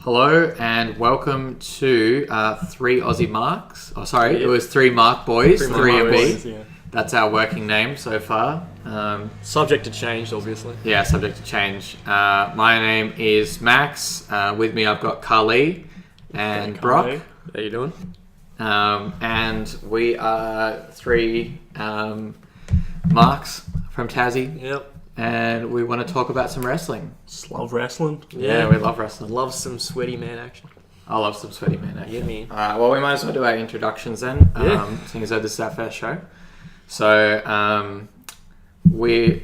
Hello and welcome to Three Aussie Marks. Oh, sorry, Yeah. It was Three Mark Boys, Three Three Mark and Boys, B. yeah. That's our working name so far. Subject to change, obviously. Yeah, subject to change. My name is Max. With me, I've got Carly and Brock. How you doing? And we are three Marks from Tassie. Yep. And we want to talk about some wrestling. Just love wrestling. Yeah, we love wrestling. Love some sweaty man action. I love some sweaty man action. Yeah, me. Alright, well, we might as well do our introductions then, seeing as though this is our first show. So, we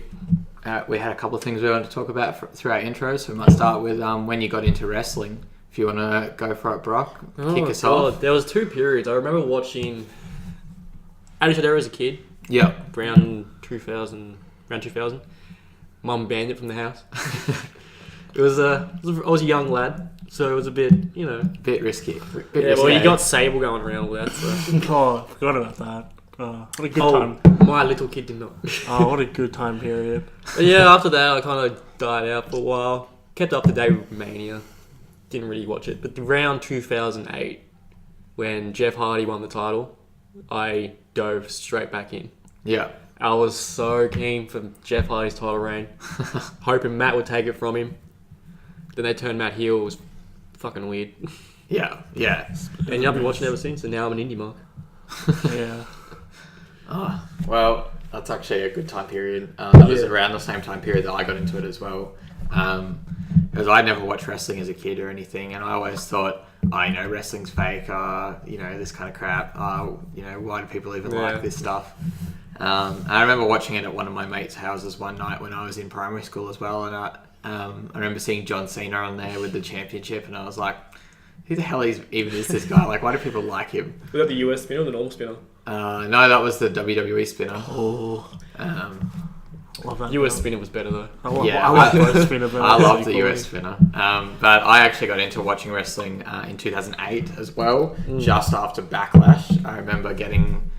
had a couple of things we wanted to talk about through our intro, so we might start with when you got into wrestling. If you want to go for it, Brock, kick us off. There was two periods. I remember watching Attitude Era as a kid, Yep. around 2000. Mum banned it from the house. I was a young lad, so it was a bit, Bit risky. Yeah, well, you got Sable going around all that, so. Oh, I forgot about that. What a good time. My little kid did not. Oh, what a good time period. But yeah, after that, I kind of died out for a while. Kept up to date with Mania. Didn't really watch it. But around 2008, when Jeff Hardy won the title, I dove straight back in. Yeah. I was so keen for Jeff Hardy's title reign, hoping Matt would take it from him. Then they turned Matt heel. It was fucking weird. Yeah. And I've been watching ever since, and now I'm an indie mark. Yeah. Oh, well, that's actually a good time period. That was around the same time period that I got into it as well. Because I never watched wrestling as a kid or anything, and I always thought, wrestling's fake, this kind of crap. Why do people even like this stuff? I remember watching it at one of my mates' houses one night when I was in primary school as well, and I remember seeing John Cena on there with the championship, and I was like, who the hell even is this guy? Like, why do people like him? Was that the US spinner or the normal spinner? No, that was the WWE spinner. Oh. Love that. US spinner was better though. I love I both spinner. love the US spinner. But I actually got into watching wrestling in 2008 as well, just after Backlash. I remember getting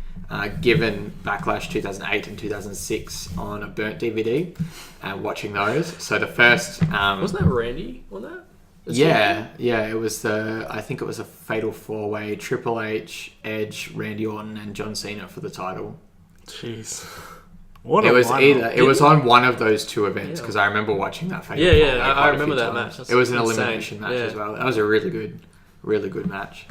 given Backlash 2008 and 2006 on a burnt DVD and watching those. So the first... Wasn't that Randy on that? Yeah, it was I think it was a fatal four-way, Triple H, Edge, Randy Orton and John Cena for the title. Jeez. It was on one of those two events because I remember watching that fatal four-way I remember that match. It was an elimination match as well. That was a really good match.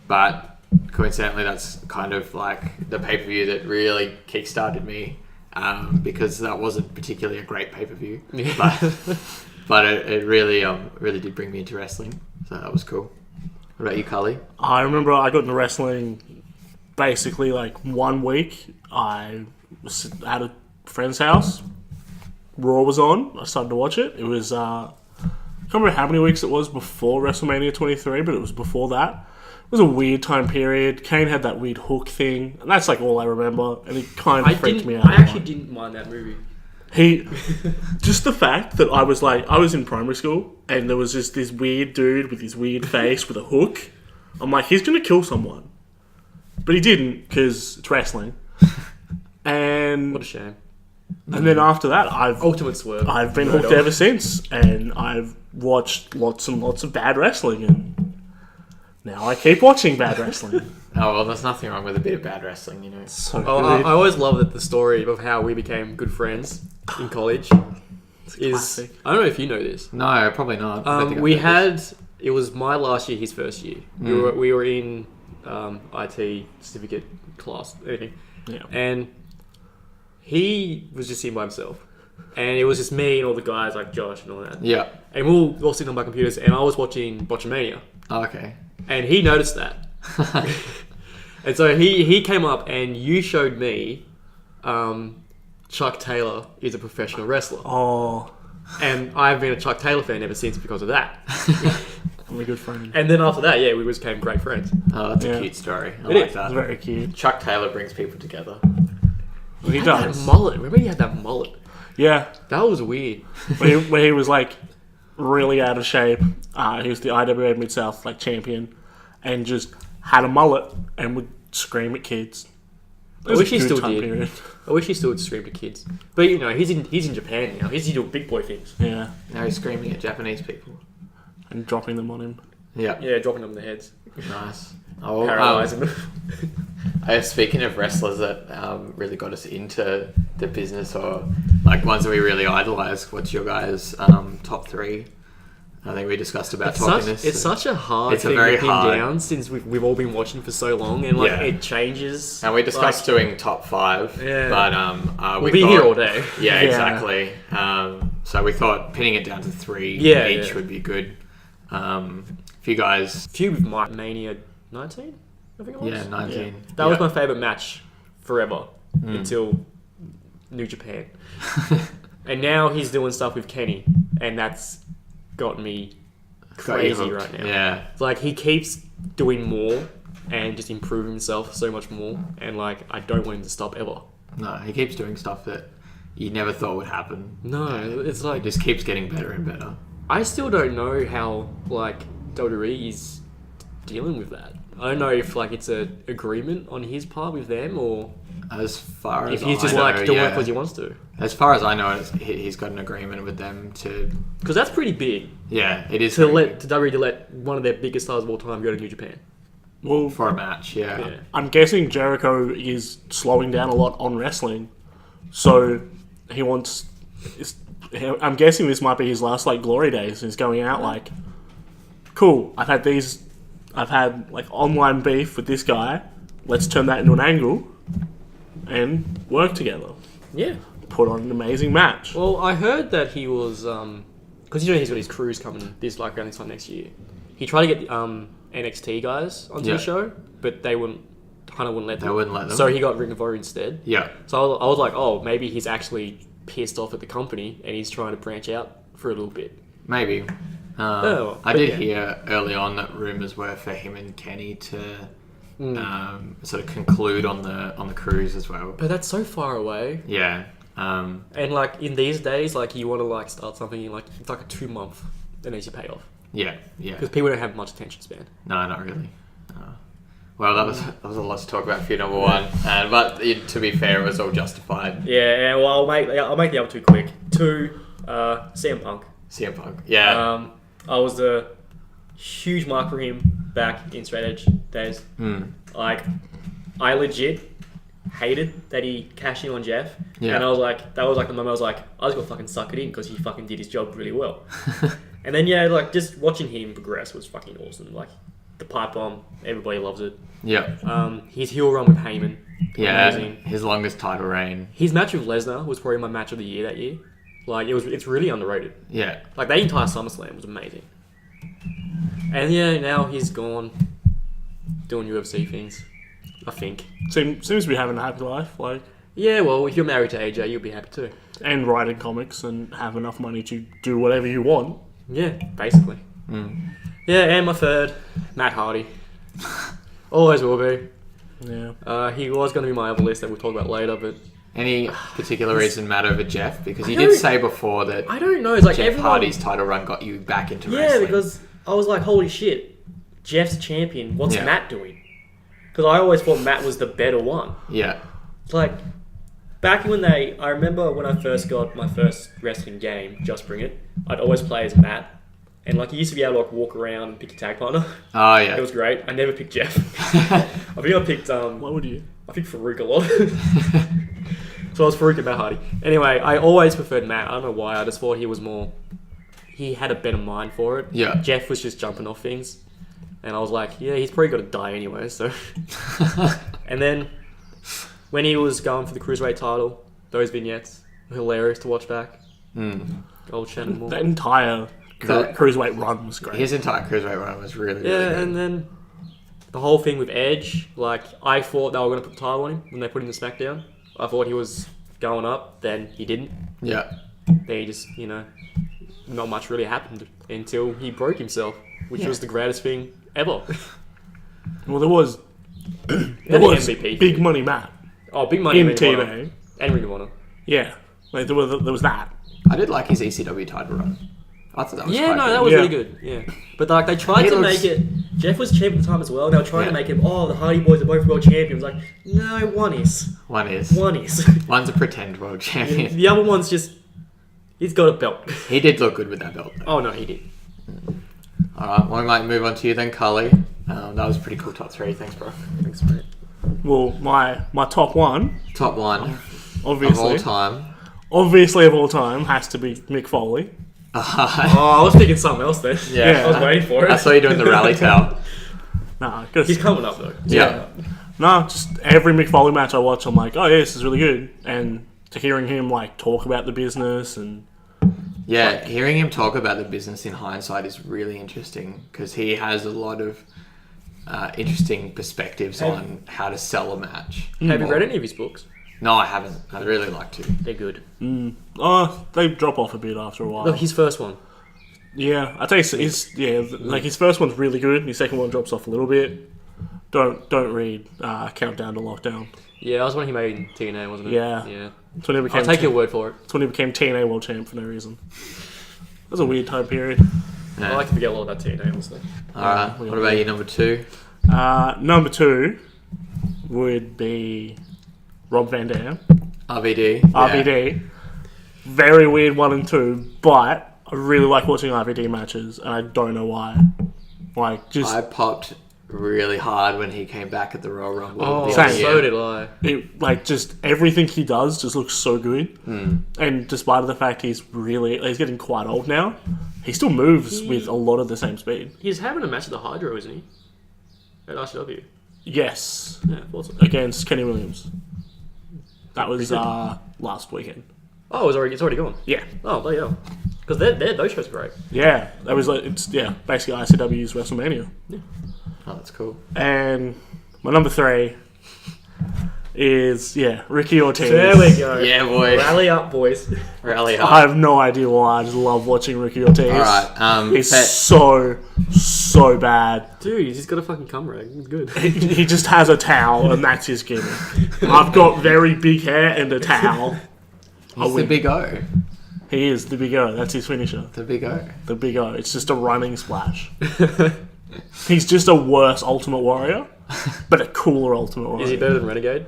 But coincidentally, that's kind of like the pay-per-view that really kickstarted me because that wasn't particularly a great pay-per-view. But it really did bring me into wrestling. So that was cool. What about you, Carly? I remember I got into wrestling basically like 1 week. I was at a friend's house. Raw was on. I started to watch it. It was, I can't remember how many weeks it was before WrestleMania 23, but it was before that. It was a weird time period. Kane had that weird hook thing, and that's like all I remember, and it kind of freaked me out. I actually didn't mind that movie. Just the fact that I was in primary school, and there was just this weird dude with his weird face with a hook. I'm like, he's going to kill someone. But he didn't, because it's wrestling. And What a shame. and then after that, Ultimate Swerve. I've been hooked ever since, and I've watched lots and lots of bad wrestling, and now I keep watching bad wrestling. Oh, well, there's nothing wrong with a bit of bad wrestling, So I good. always love the story of how we became good friends in college. Classic. I don't know if you know this. No, probably not. I don't think We I've heard had, it was my last year, his first year. We were in IT certificate class, everything. Yeah. And he was just sitting by himself. And it was just me and all the guys like Josh and all that. this. Yeah. And we were all sitting on my computers, and I was watching Botchamania. Oh, okay. And he noticed that. And so he came up and you showed me Chuck Taylor is a professional wrestler. Oh, And I've been a Chuck Taylor fan ever since because of that. I'm a good friend. And then after that, we just became great friends. Oh, that's Yeah. a cute story. I It like is. that. It's very cute. Chuck Taylor brings people together. He had does. that mullet. Remember he had that mullet? Yeah. That was weird. When he was like really out of shape. He was the IWA Mid-South like champion, and just had a mullet and would scream at kids. It I was wish a he good still time did. period. I wish he still would stream to kids. But he's in Japan now. He's doing big boy things. Yeah. Now he's screaming at Japanese people. and dropping them on him. Yeah. Yeah, dropping them in the heads, Nice. Oh, paralyzing them. speaking of wrestlers that really got us into the business, or like ones that we really idolize, what's your guys' top 3? I think we discussed about this. It's such a hard It's a thing very to pin hard- down since we've all been watching for so long, and like Yeah. it changes. And we discussed doing top 5, Yeah. but We'll be here all day. Yeah, Yeah. exactly. So we thought pinning it down to 3 Yeah, each yeah. would be good. If you guys, Feud with Mike Mania 19, I think it was. yeah, 19. Yeah. That was my favourite match forever Mm. until New Japan. And now he's doing stuff with Kenny, and that's got me Got you crazy hooked. right now. Yeah, It's like he keeps doing more and just improving himself so much more, and like I don't want him to stop ever. no, he keeps doing stuff that you never thought would happen. No, it's It like just keeps getting better and better. I still don't know how like WWE is dealing with that. I don't know if like it's a agreement on his part with them, or As far as if he's just I know, like doing it yeah. because he wants to. As far as I know, he's got an agreement with them to. Because that's pretty big Yeah, it is to very let to WWE to let one of their biggest stars of all time go to New Japan. Well, for a match. Yeah. Yeah. I'm guessing Jericho is slowing down a lot on wrestling, so he wants. I'm guessing this might be his last like glory days. He's going out like, cool. I've had like online beef with this guy. Let's turn that into an angle, and work together. Yeah. Put on an amazing match. Well, I heard that he was because he's got his cruise coming around this time next year. He tried to get NXT guys onto Yeah. the show, but they wouldn't let them. They wouldn't let them. So he got Ring of Honor instead. Yeah. So I was like, oh, maybe he's actually pissed off at the company and he's trying to branch out for a little bit. Maybe. Oh, I but did yeah. hear early on that rumors were for him and Kenny to sort of conclude on the cruise as well. But that's so far away. Yeah. And like in these days, like you want to like start something in like it's like a 2-month, then needs to pay off Yeah. Yeah. because people don't have much attention span. No, not really. Well, that was a lot to talk about for your number 1, but to be fair, it was all justified. Yeah, well, I'll make the other 2 quick. 2, CM Punk. CM Punk. Yeah. I was a huge mark for him back in Straight Edge days. Like, I legit hated that he cashed in on Jeff. Yeah. And I was like, that was like the moment I was like, I was gonna fucking suck it in because he fucking did his job really well. And then yeah, like just watching him progress was fucking awesome. Like the pipe bomb, everybody loves it. Yeah. His heel run with Heyman, Yeah. amazing. His longest title reign. His match with Lesnar was probably my match of the year that year. Like it's really underrated. Yeah. Like that entire SummerSlam was amazing. And yeah, now he's gone doing UFC things, I think. Seems to be having a happy life, like, Yeah, well, if you're married to AJ, you'll be happy too. and writing comics and have enough money to do whatever you want. Yeah, basically. Yeah, and my 3rd, Matt Hardy. Always will be. Yeah. He was going to be my other list that we'll talk about later, but Any particular reason Matt over Jeff? Because he I did don't- say before that I don't know. It's like Jeff everyone... Hardy's title run got you back into Yeah, wrestling. because I was like, holy shit, Jeff's champion. What's Yeah. Matt doing? Because I always thought Matt was the better one. Yeah. It's like, back when I remember when I first got my first wrestling game, Just Bring It, I'd always play as Matt. And like, you used to be able to like walk around and pick a tag partner. Oh, yeah. It was great. I never picked Jeff. I think I picked Why would you? I picked Farouk a lot. So I was Farouk and Matt Hardy. Anyway, I always preferred Matt. I don't know why. I just thought he had a better mind for it. Yeah. Jeff was just jumping off things. And I was like, yeah, he's probably got to die anyway, so. And then when he was going for the Cruiserweight title, those vignettes were hilarious to watch back. Old Shannon Moore. That entire cruiserweight run was great. His entire cruiserweight run was really, really Yeah, good. and then the whole thing with Edge, like, I thought they were going to put the title on him when they put him in SmackDown. I thought he was going up, then he didn't. Yeah. Then he just, not much really happened until he broke himself, which was the greatest thing ever. Well, there was And the MVP. big money Matt Oh, big money in Ring of Honor. TV. And Ring of Honor. Yeah, like there was that. I did like his ECW title run. I thought that was Yeah, quite no, good. that was Yeah. really good. Yeah, but like they tried He to looks- make it. Jeff was champ at the time as well. They were trying Yeah. to make him. Oh, the Hardy Boys are both world champions. Like, no, one is. One is. One's a pretend world champion. The other one's just. He's got a belt. He did look good with that belt, though. Oh no, he did. All right, well, we might move on to you then, Carly. That was a pretty cool top 3. Thanks, bro. Thanks, mate. Well, my top one, Top 1 obviously, of all time. of all time, has to be Mick Foley. Oh, I was thinking something else then. Yeah. I was waiting for it. I saw you doing the rally towel. Nah, He's coming up though. Yeah. no, just every Mick Foley match I watch, I'm like, oh yeah, this is really good. And to hearing him like talk about the business and Yeah, hearing him talk about the business in hindsight is really interesting because he has a lot of interesting perspectives on how to sell a match. Have you read any of his books? No, I haven't. I'd really like to. They're good. they drop off a bit after a while. Look, his first one. Yeah, I tell you, his first one's really good. His second one drops off a little bit. Don't read Countdown to Lockdown. Yeah, that was when he made TNA, wasn't it? Yeah. Yeah. That's when he became I'll take your word for it. That's when he became TNA World Champ for no reason. That was a weird time period. I like to forget a lot of that TNA, honestly. All right. What about you, number 2? Number 2 would be Rob Van Dam. RVD. RVD. Very weird 1 and 2, but I really like watching RVD matches, and I don't know why. Like, just I popped really hard when he came back at the Royal Rumble. Oh, the same. other so year. did I. like just everything he does just looks so good. And despite of the fact he's getting quite old now, he still moves with a lot of the same speed. He's having a match at the Hydro, isn't he? At RCW. Yes, Yeah, awesome. against Kenny Williams. That was last weekend. Oh, it's already gone. Yeah, Oh, bloody hell. Because those shows are great. yeah. That was basically ICW's WrestleMania. Oh, that's cool. And my number 3 is Ricky Ortiz. There we go. Yeah, boy. Rally up, boys. Rally I up. have no idea why. I just love watching Ricky Ortiz. All right. He's bet- so bad. Dude, he's just got a fucking cum rag. He's good. He just has a towel, and that's his gimmick. I've got very big hair and a towel. He's the Big O. He is the Big O. That's his finisher. The Big O. The Big O. It's just a running splash. He's just a worse Ultimate Warrior, but a cooler Ultimate Warrior. Is he better than Renegade?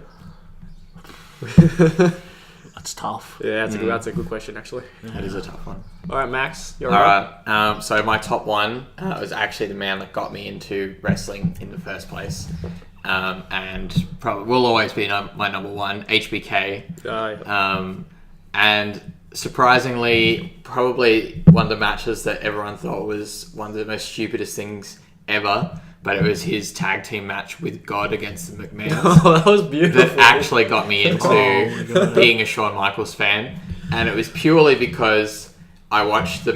That's tough. Yeah, that's a good question, actually. That is a tough one. All right, Max, you're All right. right. So my top 1 was actually the man that got me into wrestling in the first place, and probably will always be my number 1, HBK. And surprisingly, probably one of the matches that everyone thought was one of the most stupidest things ever, but it was his tag team match with God against the McMahons. Oh, that was beautiful. That actually got me into being a Shawn Michaels fan, and it was purely because I watched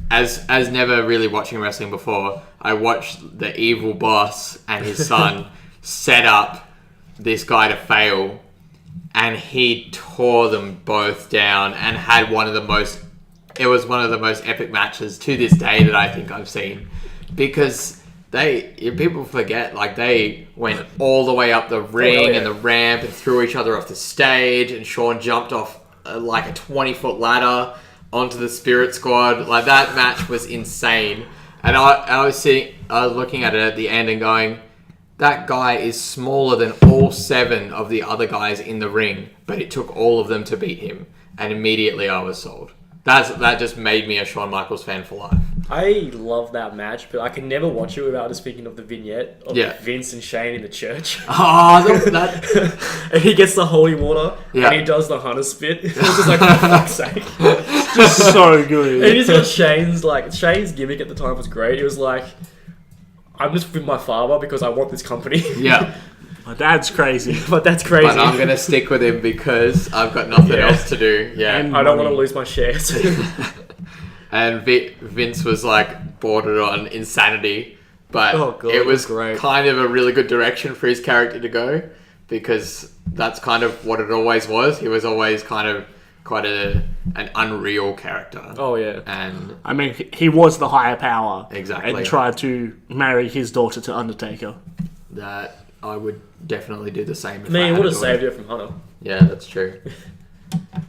as never really watching wrestling before. I watched the evil boss and his son set up this guy to fail, and he tore them both down and had one of the most epic matches to this day that I think I've seen, because people forget, like, they went all the way up the ring and the ramp and threw each other off the stage, and Shawn jumped off like a 20-foot ladder onto the Spirit Squad. Like, that match was insane. And I was looking at it at the end and going, that guy is smaller than all 7 of the other guys in the ring, but it took all of them to beat him. And immediately I was sold. That just made me a Shawn Michaels fan for life. I love that match, but I can never watch it without just thinking of the vignette of Vince and Shane in the church. Oh, that And he gets the holy water, Yeah. and he does the hunter spit. It was just like, for fuck's sake. Just so good. And he's got Shane's gimmick at the time was great. It was like, I'm just with my father because I want this company. yeah. My dad's crazy. But that's crazy. But I'm gonna stick with him because I've got nothing Yeah. else to do. Yeah. And- I don't want to lose my shares. And Vince was like bordered on insanity, but Oh, God, it was great. kind of a really good direction for his character to go, because that's kind of what it always was. He was always kind of quite an unreal character. Oh, yeah. And I mean, he was the higher power. Exactly. And tried to marry his daughter to Undertaker. that I would definitely do the same. If I mean, I he had would a have daughter. saved her from Hunter. Yeah, that's true.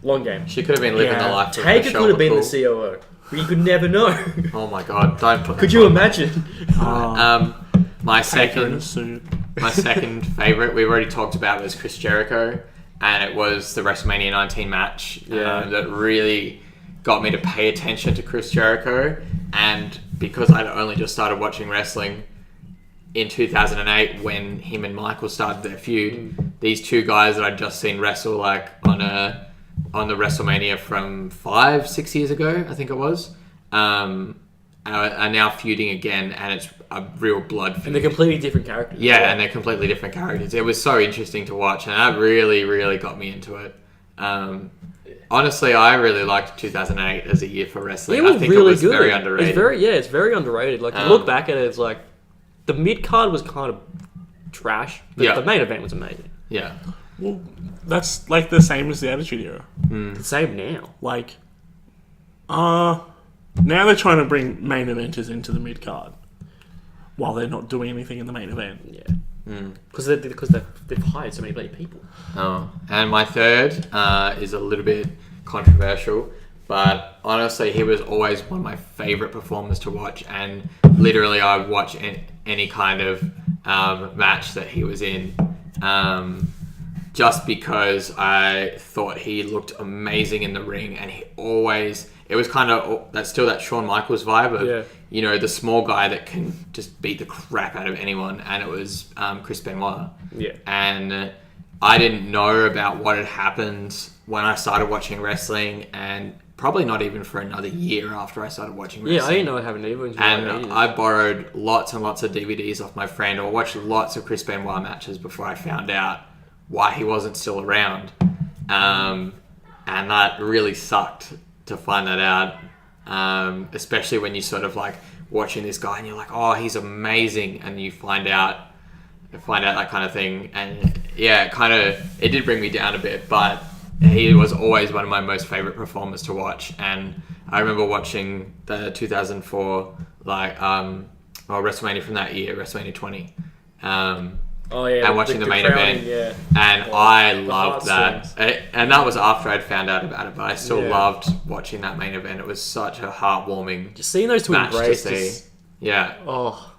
Long game. She could have been living Yeah. the life of Taker Michelle could have been the McCool. COO. But you could never know. Oh my god! Don't put. Could that you on. imagine? My Taker in a second suit. My second favorite, we've already talked about, was Chris Jericho, and it was the WrestleMania 19 match Yeah. that really got me to pay attention to Chris Jericho and because I'd only just started watching wrestling in 2008 when him and Michael started their feud. These two guys that I'd just seen wrestle like on the WrestleMania from 5-6 years ago, I think it was, are now feuding again, and it's a real blood feud. And they're completely different characters. Yeah, and they're completely different characters. It was so interesting to watch, and that really, really got me into it. Honestly, I really liked 2008 as a year for wrestling. It was I think really it was good. very underrated. It's very underrated. Like, you look back at it, it's like, the mid-card was kind of trash, but the main event was amazing. Yeah. Well, that's like the same as the Attitude Era. The same now. Like, now they're trying to bring main eventers into the mid card while they're not doing anything in the main event. Yeah. Because they've hired so many bloody people. Oh, and my third is a little bit controversial, but honestly, he was always one of my favorite performers to watch, and literally I would watch any kind of match that he was in, just because I thought he looked amazing in the ring, and he always... It was kind of that Shawn Michaels vibe of, the small guy that can just beat the crap out of anyone, and it was Chris Benoit. Yeah. And I didn't know about what had happened when I started watching wrestling, and probably not even for another year after I started watching wrestling. Yeah, I didn't know it happened either. And I borrowed lots and lots of DVDs off my friend, or watched lots of Chris Benoit matches before I found out why he wasn't still around. And that really sucked to find that out, especially when you sort of like watching this guy and you're like, oh, he's amazing, and you find out that kind of thing, and it did bring me down a bit, but he was always one of my most favorite performers to watch. And I remember watching the 2004 WrestleMania from that year, WrestleMania 20. And watching the main event, and I loved that. And that was after I'd found out about it, but I still loved watching that main event. It was such a heartwarming, just seeing those two match embrace. to see. Yeah. Oh,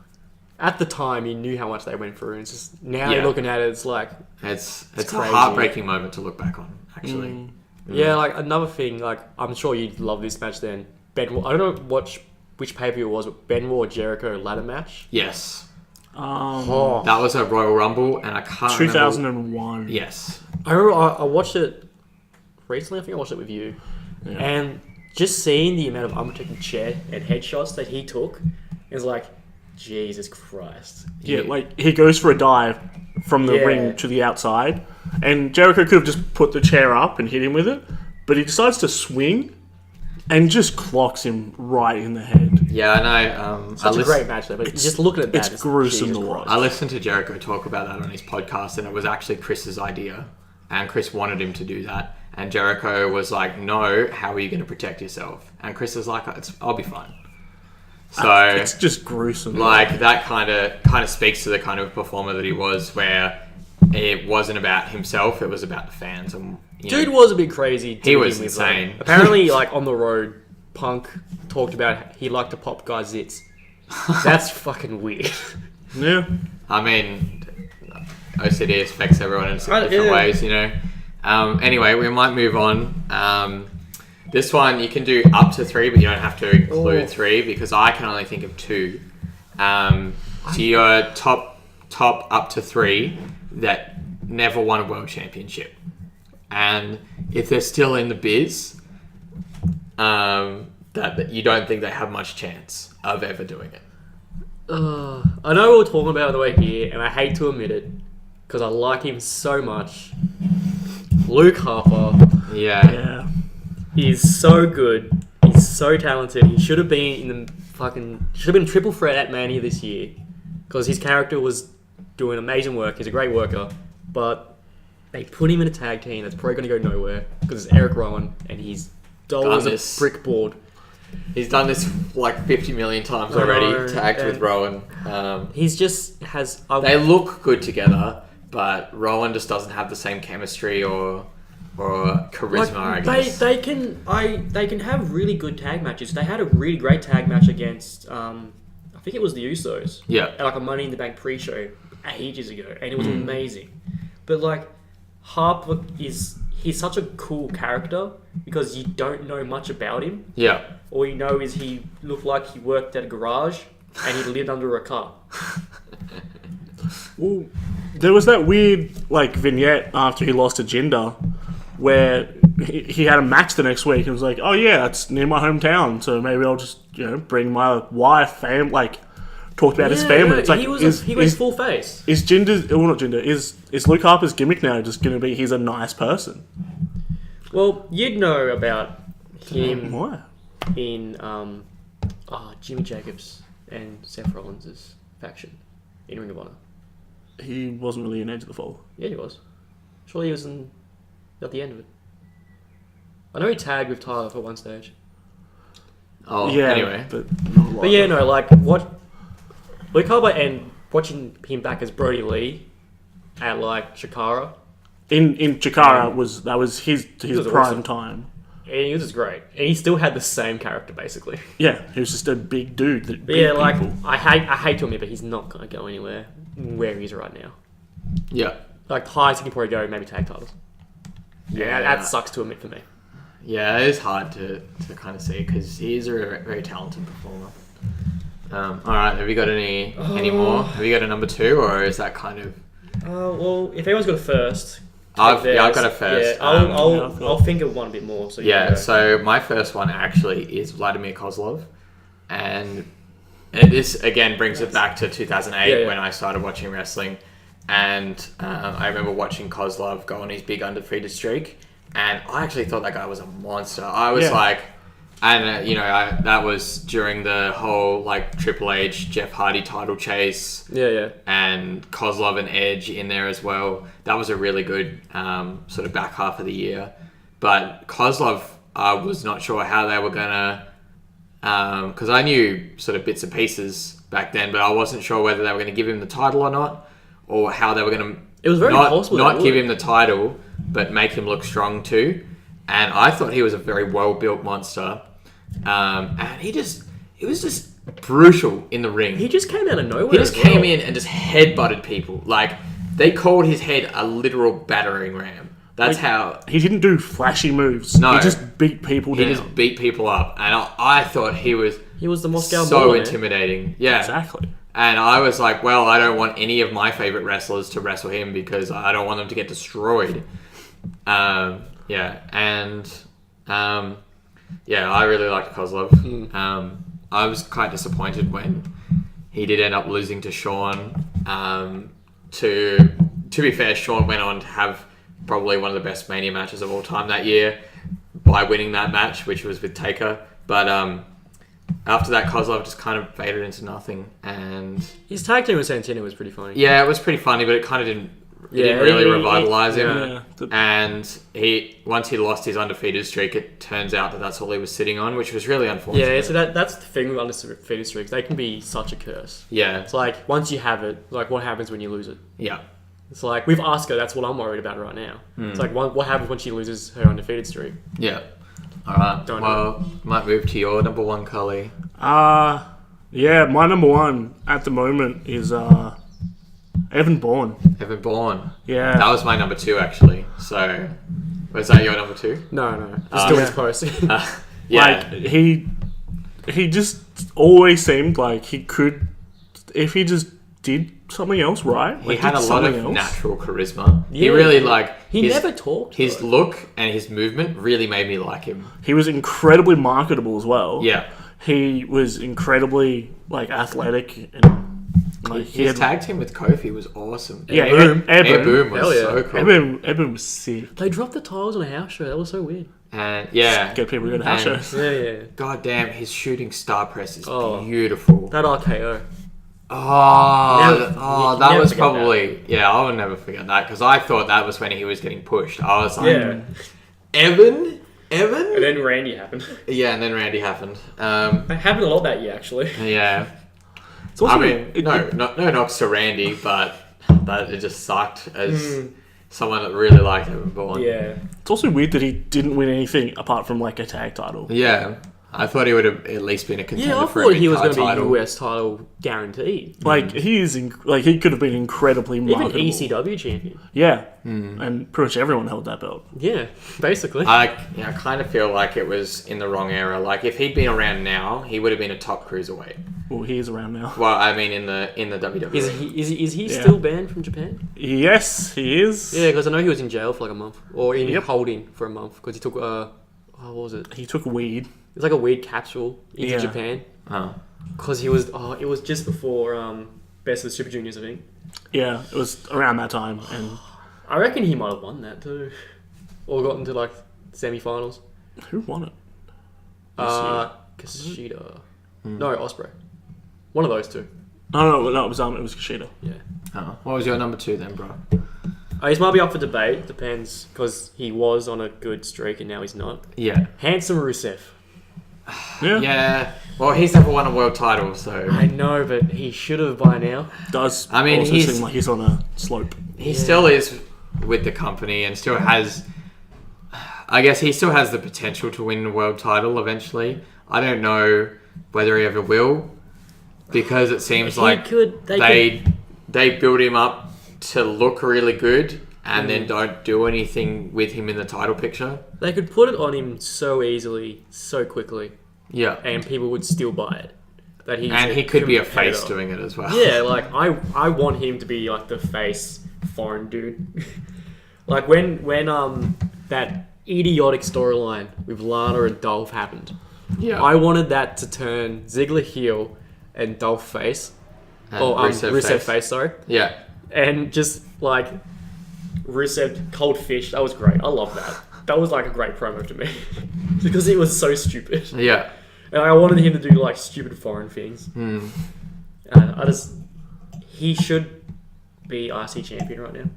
at the time you knew how much they went through. It's just now you're looking at it, it's like it's a crazy. Heartbreaking moment to look back on. Actually, yeah. Like another thing, like I'm sure you'd love this match. Then Benoit, I don't know which pay-per-view it was, but Benoit Jericho ladder match. Yes. That was a Royal Rumble, and I can't 2001. remember. Yes. I remember I watched it recently. I think I watched it with you, and just seeing the amount of Undertaker chair and headshots that he took is like, Jesus Christ. Yeah, like he goes for a dive from the ring to the outside, and Jericho could have just put the chair up and hit him with it, but he decides to swing and just clocks him right in the head. Yeah, I know. Such a great match though, but just looking at that, it's gruesome to watch. I listened to Jericho talk about that on his podcast, and it was actually Chris's idea, and Chris wanted him to do that, and Jericho was like, no, how are you going to protect yourself? And Chris was like, I'll be fine. So it's just gruesome. Like, that kind of speaks to the kind of performer that he was, where it wasn't about himself, it was about the fans. And Dude was a bit crazy. He was insane. Like, apparently, like on the road, Punk talked about he liked to pop guys' zits. That's fucking weird. Yeah. I mean, OCD affects everyone in different ways, Anyway, we might move on. This one you can do up to 3, but you don't have to include 3, because I can only think of 2. So your top up to 3 that never won a world championship, and if they're still in the biz, that you don't think they have much chance of ever doing it. I know we're talking about it on the way here, and I hate to admit it because I like him so much. Luke Harper. Yeah. He's so good. He's so talented. He should have been in the triple threat at Mania this year, because his character was doing amazing work. He's a great worker, but they put him in a tag team that's probably going to go nowhere because it's Eric Rowan, and he's dull as a brick board. He's done this like 50 million times already, tagged with Rowan. He's just has... They look good together, but Rowan just doesn't have the same chemistry or charisma, I guess. They can have really good tag matches. They had a really great tag match against, I think it was the Usos. Yeah. At like a Money in the Bank pre-show ages ago, and it was amazing. But like, Harper he's such a cool character because you don't know much about him. Yeah. All you know is he looked like he worked at a garage and he lived under a car. Well, there was that weird like vignette after he lost to Jinder, where he had a match the next week and was like, "Oh yeah, it's near my hometown, so maybe I'll just bring my wife, talk about his family." It's like he went full face. Is Jinder's not Jinder? Is Luke Harper's gimmick now just going to be he's a nice person? Well, you'd know about him Why? in Jimmy Jacobs and Seth Rollins' faction in Ring of Honor. He wasn't really an Edge of the Fall. Yeah, he was. Surely he was at the end of it. I know he tagged with Tyler for one stage. Oh, Yeah. anyway. But not a lot. But yeah, no, like what Luke Harper and watching him back as Brody Lee at like Chikara, In Chikara was his was prime awesome. time. and he was just great. And he still had the same character basically. Yeah, he was just a big dude that But beat yeah, like people. I hate to admit, but he's not gonna go anywhere where he is right now. Yeah. Like the highest he can probably go, maybe tag titles. Yeah, that sucks to admit for me. Yeah, it is hard to kind of see because he's a very talented performer. All right, have you got any more? Have you got a number 2, or is that kind of? Well, if anyone's got a first, I've got a first. Yeah, I'll think of one a bit more. So you Yeah, can go. so my first one actually is Vladimir Kozlov, and this again brings it back to 2008 Yeah. when I started watching wrestling, and I remember watching Kozlov go on his big undefeated streak, and I actually thought that guy was a monster. I was Yeah. like, and that was during the whole like Triple H Jeff Hardy title chase. yeah. And Kozlov and Edge in there as well. That was a really good sort of back half of the year. But Kozlov, I was not sure how they were going to... Because I knew sort of bits and pieces back then, but I wasn't sure whether they were going to give him the title or not, or how they were going to... It was very possible not they give would. him the title, but make him look strong too. And I thought he was a very well-built monster. And it was just brutal in the ring. He just came out of nowhere. He just as well. came in and just headbutted people. Like, they called his head a literal battering ram. That's how... He didn't do flashy moves. No. He just beat people He down. just beat people up. And I thought he was He was the Moscow so Mule, man. intimidating. Yeah. Exactly. And I was like, well, I don't want any of my favorite wrestlers to wrestle him because I don't want them to get destroyed. I really liked Kozlov. I was quite disappointed when he did end up losing to Shawn. To be fair, Shawn went on to have probably one of the best Mania matches of all time that year by winning that match, which was with Taker. But after that, Kozlov just kind of faded into nothing. And His tag team with Santino was pretty funny. yeah, it was pretty funny, but it kind of didn't Yeah, really he- revitalize him. Yeah. And once he lost his undefeated streak, it turns out that that's all he was sitting on, which was really unfortunate. Yeah, so that's the thing with undefeated streaks. They can be such a curse. Yeah. It's like, once you have it, like, what happens when you lose it? Yeah. It's like, with Asuka, that's what I'm worried about right now. Hmm. It's like, what happens when she loses her undefeated streak? Yeah. All right. Don't Well, might move to your number 1, Cully. Yeah, my number 1 at the moment is Evan Bourne. Evan Bourne. Yeah. That was my number 2, actually. So, was that your number 2? No. Just doing yeah. his post. Yeah. Like, he just always seemed like he could, if he just did something else right. He like, had did a lot of something else. natural charisma. He Yeah. really, like... He never talked. His though. look and his movement really made me like him. He was incredibly marketable as well. Yeah. He was incredibly, like, athletic. And, like, he His had... tag team with Kofi was awesome. Yeah, Boom. Air Boom was Hell yeah. so cool. Evan was sick. They dropped the titles on a house show. That was so weird. And yeah. Get people to go to house And- shows. Yeah. God damn, his shooting star press is Oh. beautiful. That RKO. Oh, you that never was forget probably... Yeah, I would never forget that because I thought that was when he was getting pushed. I was like, Yeah. Evan? And then Randy happened. Yeah, and then Randy happened. It happened a lot that year, actually. Yeah. It's also, I mean, no knocks to Randy, but it just sucked as someone that really liked Evan Bourne. Yeah. it's also weird that he didn't win anything apart from, like, a tag title. Yeah. I thought he would have at least been a contender Yeah, I for thought a he was going mid-card to be title. US title guaranteed. Like he is, like he could have been incredibly Even marketable. ECW champion. Yeah, and pretty much everyone held that belt. Yeah, basically. I kind of feel like it was in the wrong era. Like if he'd been around now, he would have been a top cruiserweight. Well, he is around now. Well, I mean in the WWE. Is he Yeah. still banned from Japan? Yes, he is. Yeah, because I know he was in jail for like a month, or in Yep. holding for a month because he took what was it? He took weed. It was like a weird capsule into Yeah. Japan Oh. because he was. Oh, it was just before Best of the Super Juniors, I think. Yeah, it was around that time, and I reckon he might have won that too, or got into like semi-finals. who won it? Kushida. No, Osprey. One of those two. No, it was Kushida. Yeah. Oh. What was your number 2 then, bro? He might be up for debate. Depends, because he was on a good streak and now he's not. Yeah. Handsome Rusev. Yeah, Yeah. Well, he's never won a world title, so I know, but he should have by now. does. I mean, also he's- seem like he's on a slope. he still is with the company and still has. I guess he still has the potential to win a world title eventually. I don't know whether he ever will, because it seems like they build him up to look really good and then don't do anything with him in the title picture. They could put it on him so easily, so quickly, Yeah. and people would still buy it. That he's And he could be a competitor. face doing it as well. Yeah, like I want him to be like the face foreign dude. Like when that idiotic storyline with Lana and Dolph happened. Yeah. I wanted that to turn Ziggler heel and Dolph face. And Rusev face, sorry. Yeah. And just like Rusev cold fish, that was great. I love that. That was like a great promo to me. Because it was so stupid. Yeah. And I wanted him to do like stupid foreign things. He should be RC champion right now,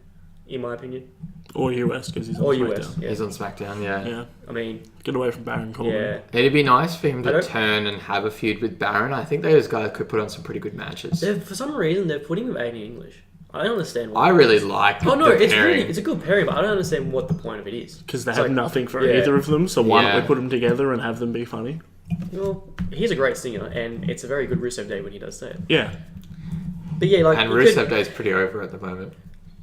in my opinion. Or US, because he's on Or SmackDown. US, yeah. He's on SmackDown, yeah. Yeah, I mean, get away from Baron Corbin. yeah. It'd be nice for him I to don't- turn and have a feud with Baron. I think those guys could put on some pretty good matches. For some reason, they're putting him in English. I don't understand I why. really like Oh no, the it's pairing. really it's a good pairing, but I don't understand what the point of it is. Because they It's have like, nothing for yeah. either of them, so why Yeah. don't we put them together and have them be funny? Well, he's a great singer, and it's a very good Rusev Day when he does say it. Yeah, But yeah, like And you Rusev could- Day's pretty over at the moment.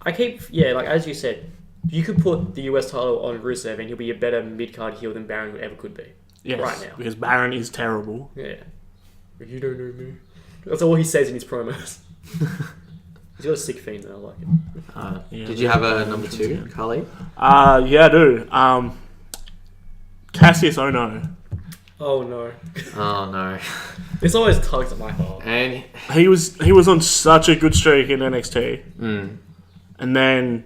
like as you said, you could put the US title on Rusev, and he'll be a better mid card heel than Baron ever could be. yes, Right now. because Baron is terrible. Yeah. But you don't know me. That's all he says in his promos. He's got a sick theme though, I like it. Yeah, Did you have a Baron number entrance, 2, yeah. Carly? Yeah, I do. Cassius Ohno. Oh no. Oh no. This always tugs at my heart. And He was on such a good streak in NXT, and then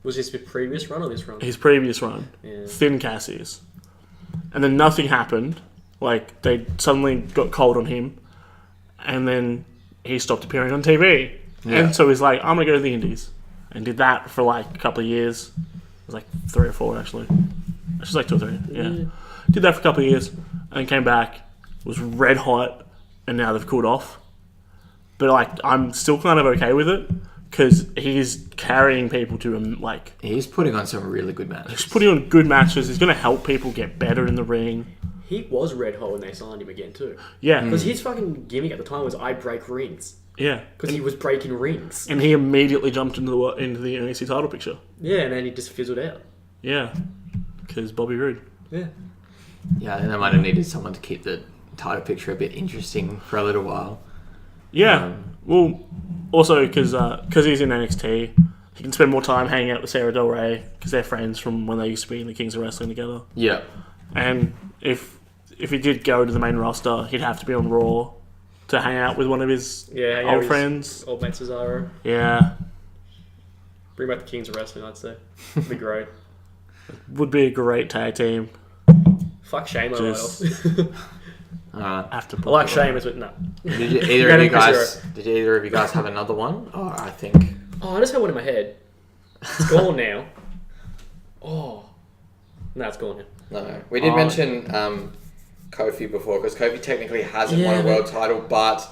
Was this the previous run or this run? his previous run, Yeah. Thin Cassius, and then nothing happened. Like they suddenly got cold on him, and then he stopped appearing on TV. Yeah. And so he's like, I'm gonna go to the Indies, and did that for like a couple of years. It was like 3 or 4 actually. It's just like 2 or 3. Yeah. Did that for a couple of years, and came back. Was red hot, and now they've cooled off. But like, I'm still kind of okay with it because he's carrying people to like. he's putting on some really good matches. He's putting on good matches. He's going to help people get better in the ring. He was red hot when they signed him again too. Yeah, Because his fucking gimmick at the time was I break rings. yeah. Because he was breaking rings. And he immediately jumped into the NXT title picture. Yeah, and then he just fizzled out. Yeah, because Bobby Roode. Yeah. Yeah, I think they might have needed someone to keep the title picture a bit interesting for a little while. Yeah. Well, also because he's in NXT, he can spend more time hanging out with Sarah Del Rey because they're friends from when they used to be in the Kings of Wrestling together. Yeah. And if he did go to the main roster, he'd have to be on Raw to hang out with one of his old friends. Old mate Cesaro. Yeah, Bring back the Kings of Wrestling, I'd say. It'd be great. would be a great tag team. Fuck Shame Just- After I like Sheamus, but no. Did either of you guys have another one? Oh, I think. Oh, I just had one in my head. It's gone now. Oh. No, it's gone now. No, we did mention Kofi before because Kofi technically hasn't won a Yeah, world title, but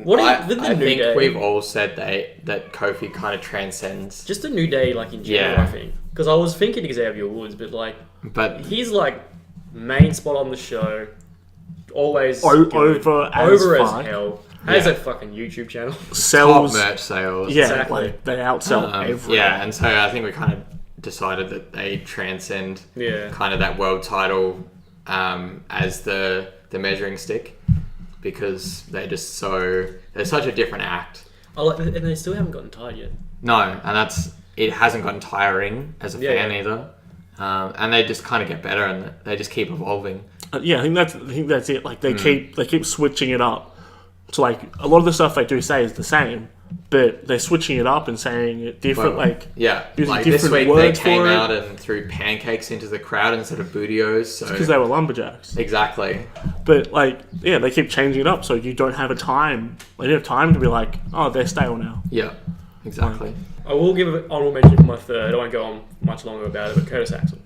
What I with the New think Day? we've all said that Kofi kind of transcends. Just a New Day, like in general, Yeah. I think. Because I was thinking Xavier Woods, but like But he's like main spot on the show. Always over as over as fuck. hell. Has Yeah. a fucking YouTube channel. Top Sells. merch sales. Yeah, Exactly. like they outsell everyone. Yeah, and so I think we kind of decided that they transcend Yeah. kind of that world title as the measuring stick because they're such a different act. And they still haven't gotten tired yet. No, and it hasn't gotten tiring as a fan either. And they just kind of get better and they just keep evolving. Yeah, I think that's it. Like they keep switching it up. So like a lot of the stuff they do say is the same, but they're switching it up and saying it different. Well, like yeah, using like this different week they words came for it. out and threw pancakes into the crowd instead of bootios. So because they were lumberjacks. exactly, But like, yeah, they keep changing it up, so you don't have a time. Like, you don't have time to be like, oh, they're stale now. yeah, exactly, I will give an honorable mention for my third. I won't go on much longer about it, but Curtis Axel.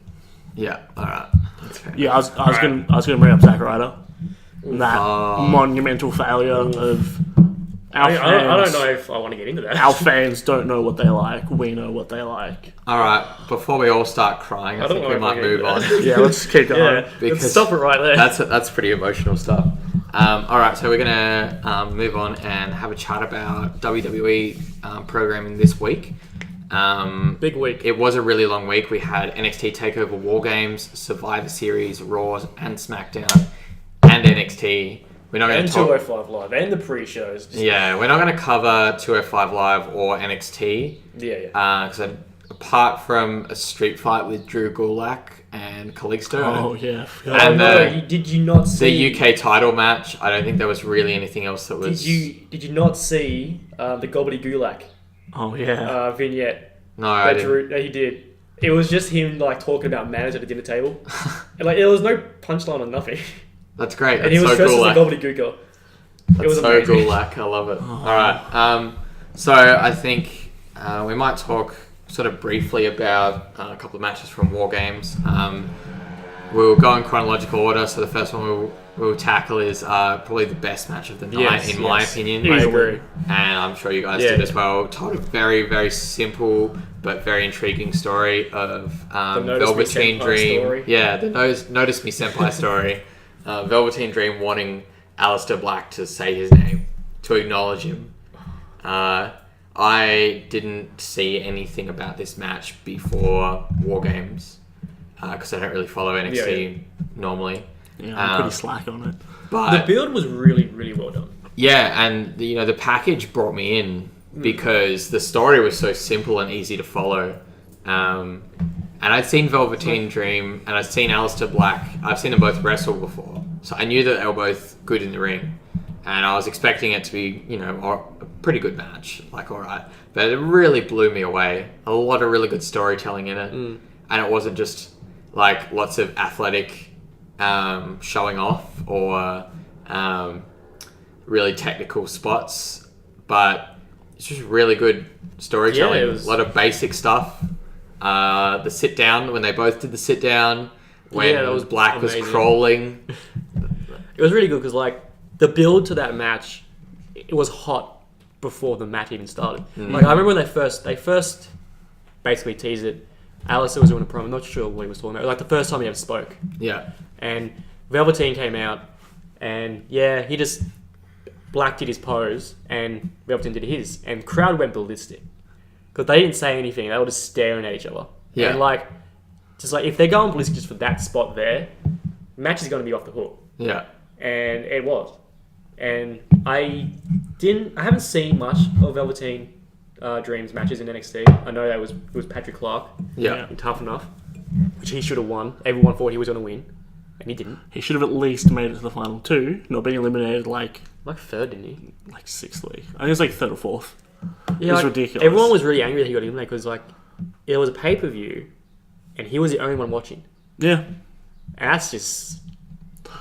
yeah. All right, that's fair. Yeah, I was gonna bring up Zack Ryder. That monumental failure of our I fans. don't know if I want to get into that. Our fans don't know what they like. We know what they like. All right, before we all start crying, I don't think know we if might I move get on. that. Yeah, let's keep going. Yeah, Because let's stop it right there. That's pretty emotional stuff. All right, so we're gonna move on and have a chat about WWE programming this week. Big week. It was a really long week. We had NXT Takeover War Games, Survivor Series, Raw, and SmackDown, and NXT. We're not going And to talk. 205 Live and the pre-shows. Yeah, we're not going to cover 205 Live or NXT. Yeah. Because apart from a street fight with Drew Gulak and Kalisto, Oh yeah. And did you not see the UK title match, I don't think there was really anything else that was. Did you not see the Gobbity Gulak Oh yeah. vignette No, I that didn't. Drew he did? It was just him like talking about manners at a dinner table, and like there was no punchline or nothing. That's great. And he That's was so dressed Gulak. as a Gobbledygooker. That's It was so amazing. Gulak. I love it. All right. So I think we might talk sort of briefly about a couple of matches from War Games. We'll go in chronological order. So the first one we'll tackle is probably the best match of the night, in my opinion. I agree. And I'm sure you guys Yeah. did as well. Told a very, very simple but very intriguing story of Notice Me Velveteen Senpai Dream. story. Yeah, the Notice Me Senpai story. Velveteen Dream wanting Aleister Black to say his name, to acknowledge him. I didn't see anything about this match before War Games because I don't really follow NXT normally. Yeah, I'm pretty slack on it. But The build was really, really well done. yeah, and the package brought me in because the story was so simple and easy to follow. And I'd seen Velveteen Dream and I'd seen Aleister Black. I've seen them both wrestle before, so I knew that they were both good in the ring. And I was expecting it to be, a pretty good match, like all right. But it really blew me away. A lot of really good storytelling in it, and it wasn't just like lots of athletic showing off or really technical spots, but it's just really good storytelling. Yeah, it was- A lot of basic stuff. The sit down, when they both did the sit down, when Yeah, that was Black amazing. was crawling. It was really good because like the build to that match, it was hot before the match even started. Like I remember when they first basically teased it. Aleister was doing a promo. I'm not sure what he was talking about. It was like the first time he ever spoke. Yeah. And Velveteen came out, and yeah, Black did his pose, and Velveteen did his, and crowd went ballistic because they didn't say anything. They were just staring at each other. Yeah. And like, just like if they're going ballistic just for that spot there, match is going to be off the hook, Yeah. and it was. And I haven't seen much of Velveteen Dream's matches in NXT. I know that it was Patrick Clark. Yeah. In Tough Enough, which he should have won. Everyone thought he was going to win, and he didn't. He should have at least made it to the final two, not being eliminated like Third, didn't he? sixth week. I think it was like third or fourth. Yeah, It was like, ridiculous. Everyone was really angry that he got eliminated because like it was a pay-per-view, and he was the only one watching. Yeah. And that's just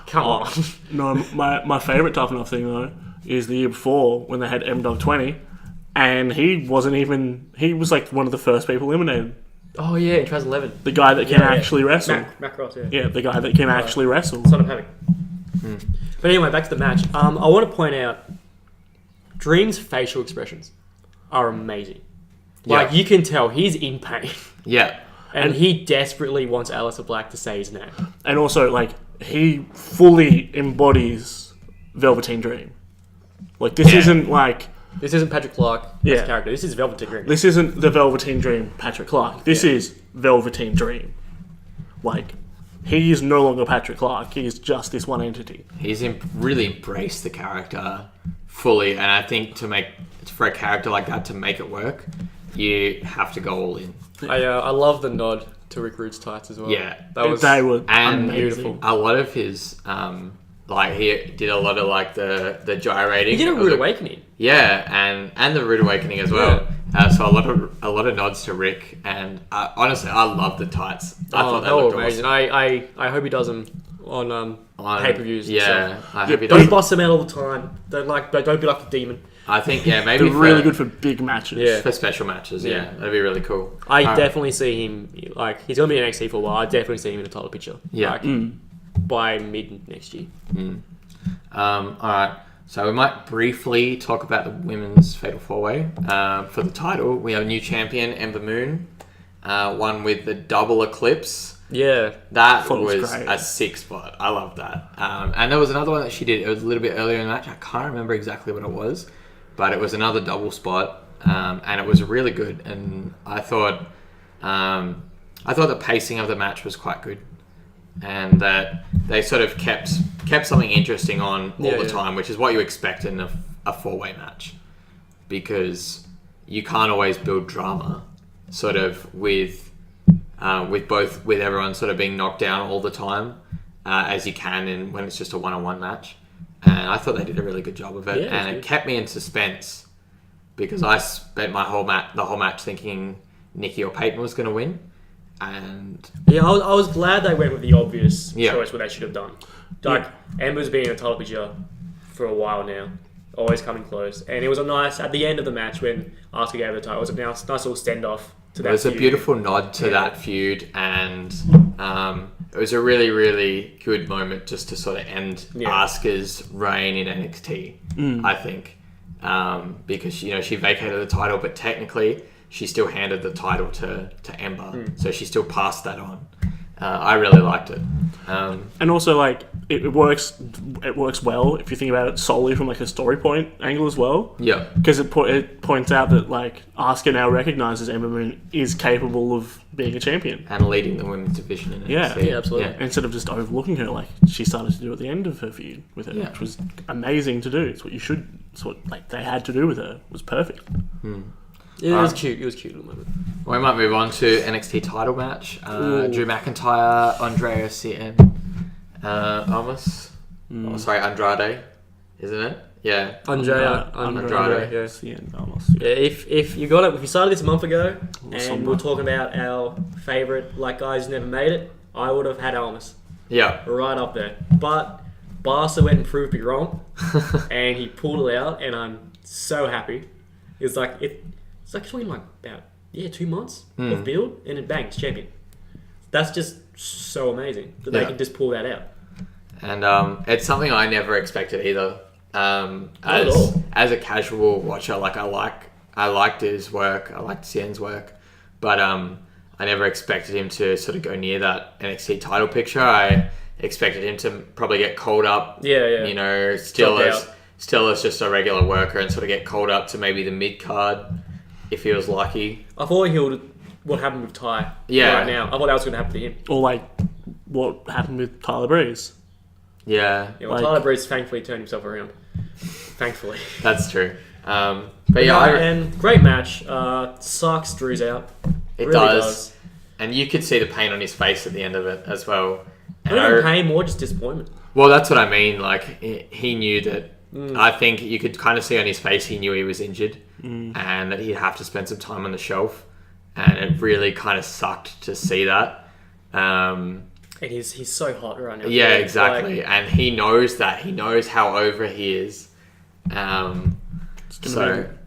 come on. No, my favourite Tough Enough thing though is the year before when they had M-Dog 20, and he was like one of the first people eliminated. Oh yeah, in 2011. The guy that can actually wrestle. Matt Cross, yeah. Yeah, the guy that can actually wrestle. Son of Havoc. But anyway, back to the match. I want to point out Dream's facial expressions are amazing. Like Yeah. you can tell he's in pain, Yeah. and he desperately wants Aleister Black to say his name. And also, like, he fully embodies Velveteen Dream. Like, this isn't like... This isn't Patrick Clark as Yeah. a character. This is Velveteen Dream. This isn't the Velveteen Dream Patrick Clark. This is Velveteen Dream. Like, he is no longer Patrick Clark. He is just this one entity. He's really embraced the character fully, and I think for a character like that to make it work, you have to go all in. I love the nod to Rick Rude's tights as well. Yeah. That was They were and amazing. A lot of his, like he did a lot of like the gyrating. He did a of rude the- awakening. Yeah, and the Rude Awakening as well. So a lot of nods to Rick, and honestly, I love the tights. I thought they looked amazing. awesome. I hope he does them on pay-per-views. And Yeah, stuff. I hope he Don't does. bust them out all the time. Don't be like the demon. I think maybe They're really good for big matches. Yeah. for special matches. Yeah, Yeah. that'd be really cool. I Alright. definitely see him, like, he's going to be in NXT for a while. I definitely see him in a title picture. Yeah. Like, by mid next year. All right. So we might briefly talk about the women's Fatal 4-Way. For the title, we have a new champion, Ember Moon, one with the double eclipse. Yeah. That Thought it was was great. a sick spot. I love that. And there was another one that she did. It was a little bit earlier in the match. I can't remember exactly what it was, but it was another double spot, and it was really good. And I thought the pacing of the match was quite good, and that they sort of kept something interesting on all the time, which is what you expect in a 4-way match, because you can't always build drama, sort of with everyone sort of being knocked down all the time, as you can when it's just a one-on-one match. And I thought they did a really good job of it, Yeah, and it kept me in suspense because I spent the whole match thinking Nikki or Peyton was going to win, and Yeah, I was glad they went with the obvious Yeah. choice what they should have done. Like, Ember's been in a title picture for a while now, always coming close. And it was a nice, at the end of the match when Asuka gave her the title, it was a nice little send-off to that it was a feud. beautiful nod to Yeah. that feud, and it was a really, really good moment just to sort of end Asuka's reign in NXT, I think. Because she vacated the title, but technically she still handed the title to Ember, so she still passed that on. I really liked it. And also, like, it works well if you think about it solely from like a story point angle as well. Yeah. Because it points out that like Asuka now recognizes Ember Moon is capable of being a champion. And leading the women's division in Yeah. NXT. Yeah, absolutely. Instead of just overlooking her, like she started to do at the end of her feud with her, Yeah. which was amazing to do. It's what you should. It's what like they had to do with her. It was perfect. Yeah, it was cute. It was a cute little moment. We might move on to NXT title match. Drew McIntyre, Andrea Cien, Almas. Oh, sorry, Andrade, isn't it? Yeah. Andrea, Andrade. yeah. Cien, almost. Yeah, if you got it, if you started this a month ago and Some- we're talking about our favourite like guys who never made it, I would have had Almas Yeah. right up there. But Barca went and proved me wrong, and he pulled it out, and I'm so happy. It's like between like about 2 months of build, and then bang, it's champion. That's just so amazing that they Yeah. can just pull that out. And it's something I never expected either. at all. As a casual watcher, like I liked his work, I liked Cien's work, but I never expected him to sort of go near that NXT title picture. I expected him to probably get called up. Yeah. Still Dropped as just a regular worker, and sort of get called up to maybe the mid card if he was lucky. I thought he healed what happened with Ty right now. I thought that was going to happen to him. Or like what happened with Tyler Breeze. Yeah, Yeah, well, Like- Tyler Breeze thankfully turned himself around. Thankfully. that's true. But yeah, And great match. Sucks Drew's out. it Really does. And you could see the pain on his face at the end of it as well. And Not even pain, more just disappointment. Well, that's what I mean. Like, he knew that. I think you could kind of see on his face he knew he was injured and that he'd have to spend some time on the shelf. And it really kind of sucked to see that. And he's so hot right now. Yeah, Like, exactly. And he knows that. He knows how over he is. It's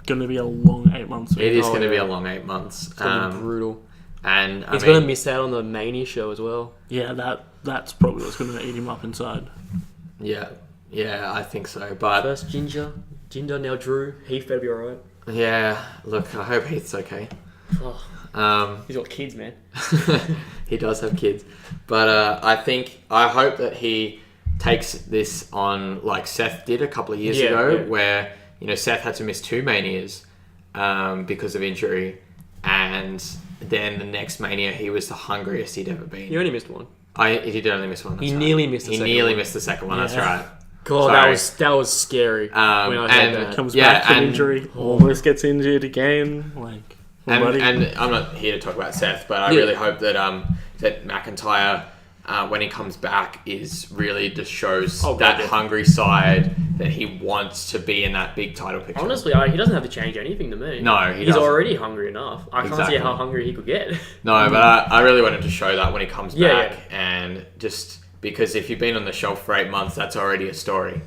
gonna be a long 8 months. It is Oh, going to be yeah. a long 8 months. it's gonna be brutal. And He's going to miss out on the Mania show as well. Yeah, that's probably what's gonna eat him up inside. Yeah, I think so. But First Ginger, now Drew. Heath better be alright. yeah, look, I hope Heath's okay. Oh, He's got kids, man. He does have kids. But I hope that he takes this on like Seth did a couple of years ago, where, Seth had to miss 2 Manias because of injury. And then the next Mania, he was the hungriest he'd ever been. He only missed one. He did only miss one. He nearly missed the second one. He nearly missed the second one, that's right. God, that was scary. When I heard that. Comes back from injury, almost gets injured again. And I'm not here to talk about Seth, but I really hope that that McIntyre, when he comes back, is really just shows hungry side that he wants to be in that big title picture. Honestly, he doesn't have to change anything to me. No, he's already hungry enough. I can't see how hungry he could get. No, but I really wanted to show that when he comes back, and just because if you've been on the shelf for 8 months, that's already a story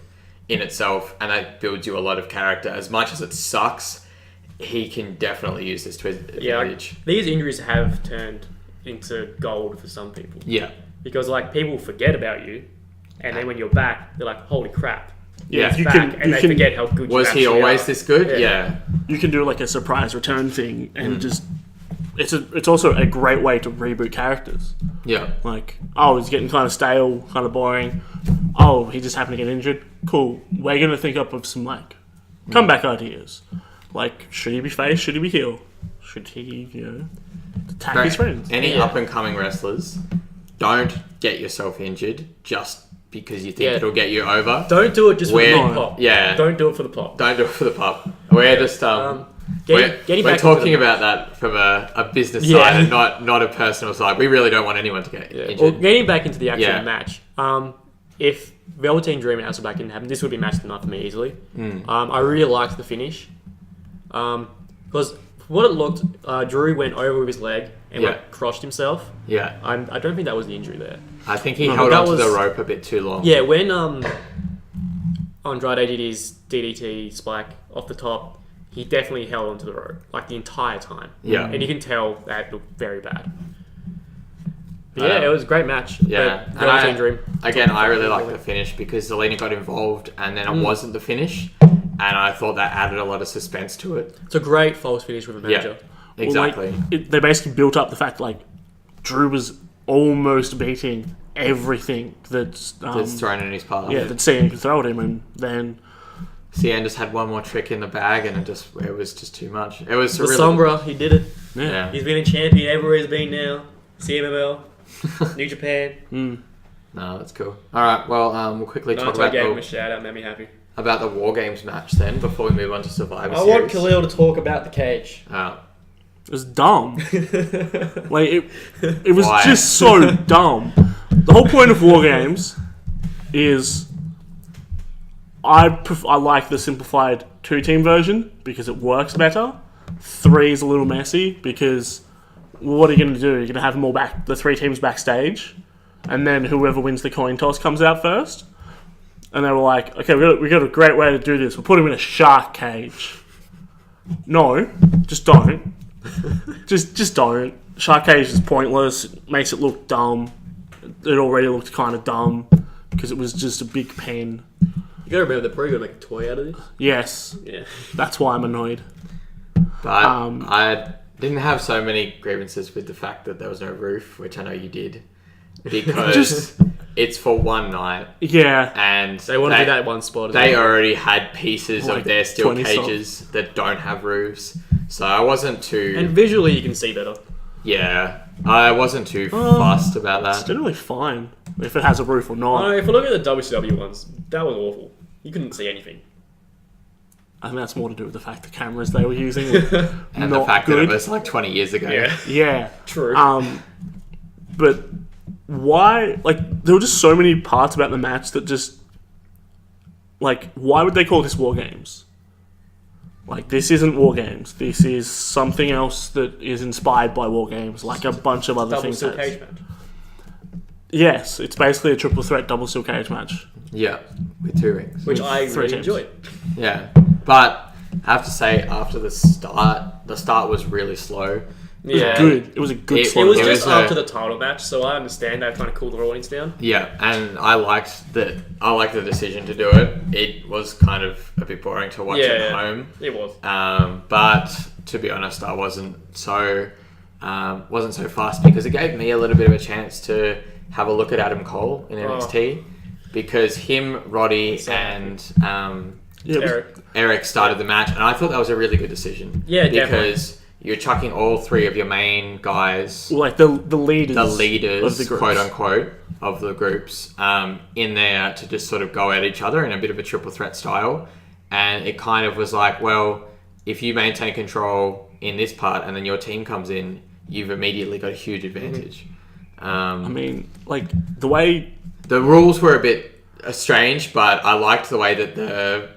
in itself, and that builds you a lot of character. As much as it sucks, he can definitely use this to his advantage. These injuries have turned into gold for some people. Yeah. Because people forget about you, and then when you're back, they're like, "Holy crap!" Yeah, he's back, and they forget how good. Was he always this good? Yeah. You can do like a surprise return thing, and just it's also a great way to reboot characters. Yeah. Like, oh, he's getting kind of stale, kind of boring. Oh, he just happened to get injured. Cool. We're gonna think up of some comeback ideas. Like, should he be face? Should he be heel? Should he, attack his friends? Any up and coming wrestlers, don't get yourself injured just because you think it'll get you over. Don't do it just for the pop. Yeah. Don't do it for the pop. Don't do it for the pop. We're just we're talking about that from a business side and not a personal side. We really don't want anyone to get injured. Well, getting back into the actual match, if Velveteen Dream and Hasselback didn't happen, this would be match enough for me easily. I really liked the finish. Because what it looked, Drew went over with his leg and crushed himself. Yeah. I don't think that was the injury there. I think he held onto the rope a bit too long. Yeah, when Andrade did his DDT spike off the top, he definitely held onto the rope the entire time. Yeah. And you can tell that looked very bad. But it was a great match. Yeah. Velveteen Dream. Again, I really like the finish because Zelina got involved and then it wasn't the finish. And I thought that added a lot of suspense to it. It's a great false finish with a manager. Yeah, exactly. They basically built up the fact Drew was almost beating everything that's thrown in his path. Yeah, that Cien could throw at him, and then Cien just had one more trick in the bag, and it was just too much. It was the Sombra, he did it. Yeah. He's been a champion everywhere he's been now. CMML, New Japan. No, that's cool. All right, well, we'll quickly talk about. I gave him a shout out, made me happy. About the War Games match then, before we move on to Survivor Series. I want Khalil to talk about the cage. Oh. It was dumb. It was just so dumb. The whole point of War Games is I like the simplified 2-team version because it works better. 3 is a little messy because what are you going to do? You're going to have them all the 3 teams backstage, and then whoever wins the coin toss comes out first. And they were like, okay, we got a great way to do this. We'll put him in a shark cage. No, just don't. just don't. Shark cage is pointless. It makes it look dumb. It already looked kind of dumb because it was just a big pen. You gotta remember, they're probably gonna make a toy out of this. Yes. Yeah. That's why I'm annoyed. But I didn't have so many grievances with the fact that there was no roof, which I know you did. Because it's for one night. Yeah. And they want to do that one spot. They already had pieces of their steel cages that don't have roofs. So I wasn't too... And visually you can see better. Yeah. I wasn't too fussed about that. It's generally fine if it has a roof or not. If I look at the WCW ones, that was awful. You couldn't see anything. I think that's more to do with the fact the cameras they were using were and not the fact good. that it was 20 years ago. Yeah. True. But why... there were just so many parts about the match that just... why would they call this War Games? This isn't War Games. This is something else that is inspired by War Games, a bunch of other things. Double steel cage match. Yes, it's basically a triple threat double steel cage match. Yeah, with 2 rings. Which I really enjoyed. Yeah, but I have to say, after the start was really slow. It was a good slow. It was just after the title match, so I understand they've kind of cooled the audience down. Yeah, and I liked the decision to do it. It was kind of a bit boring to watch at home. It was. But to be honest, I wasn't so wasn't so fast because it gave me a little bit of a chance to have a look at Adam Cole in NXT because him, Roddy, and Eric started the match, and I thought that was a really good decision. Yeah, because you're chucking all three of your main guys, like the leaders of the groups. quote unquote of the groups, in there to just sort of go at each other in a bit of a triple threat style, and it kind of was like, well, if you maintain control in this part and then your team comes in, you've immediately got a huge advantage. I mean, like the way the rules were a bit strange, but I liked the way that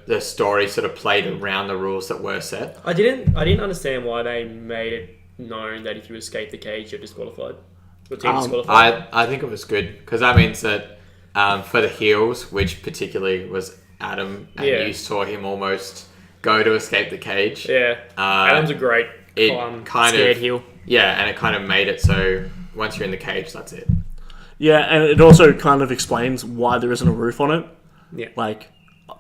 the story sort of played around the rules that were set. I didn't understand why they made it known that if you escape the cage, you're disqualified. Your team disqualified. I think it was good because that means that for the heels, which particularly was Adam, and you saw him almost go to escape the cage. Yeah, Adam's a great scared heel. Yeah, and it kind of made it so once you're in the cage, that's it. Yeah, and it also kind of explains why there isn't a roof on it. Yeah. Like,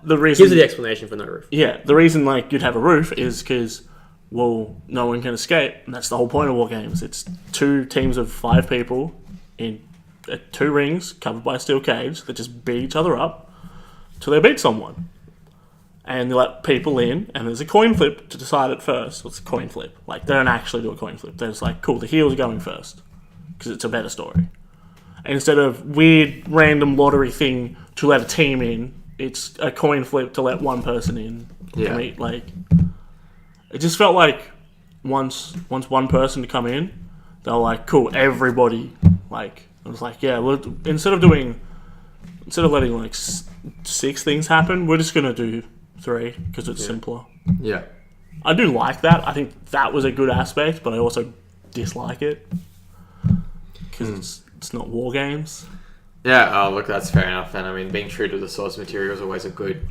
the reason... Gives you the explanation for no roof. Yeah, the reason, like, you'd have a roof is because, well, no one can escape. And that's the whole point of War Games. It's 2 teams of 5 people in 2 rings covered by a steel cage that just beat each other up till they beat someone. And they let people in, and there's a coin flip to decide it first. What's a coin flip? Like, they don't actually do a coin flip. They're just like, cool, the heel's going first because it's a better story. Instead of weird random lottery thing to let a team in, it's a coin flip to let one person in. Yeah. Like, it just felt like once one person to come in, they were like, cool, everybody. Like, I was like, yeah, instead of letting like 6 things happen, we're just gonna do 3 because it's simpler. Yeah. I do like that. I think that was a good aspect, but I also dislike it because it's not War Games. Yeah, look, that's fair enough. And I mean, being true to the source material is always a good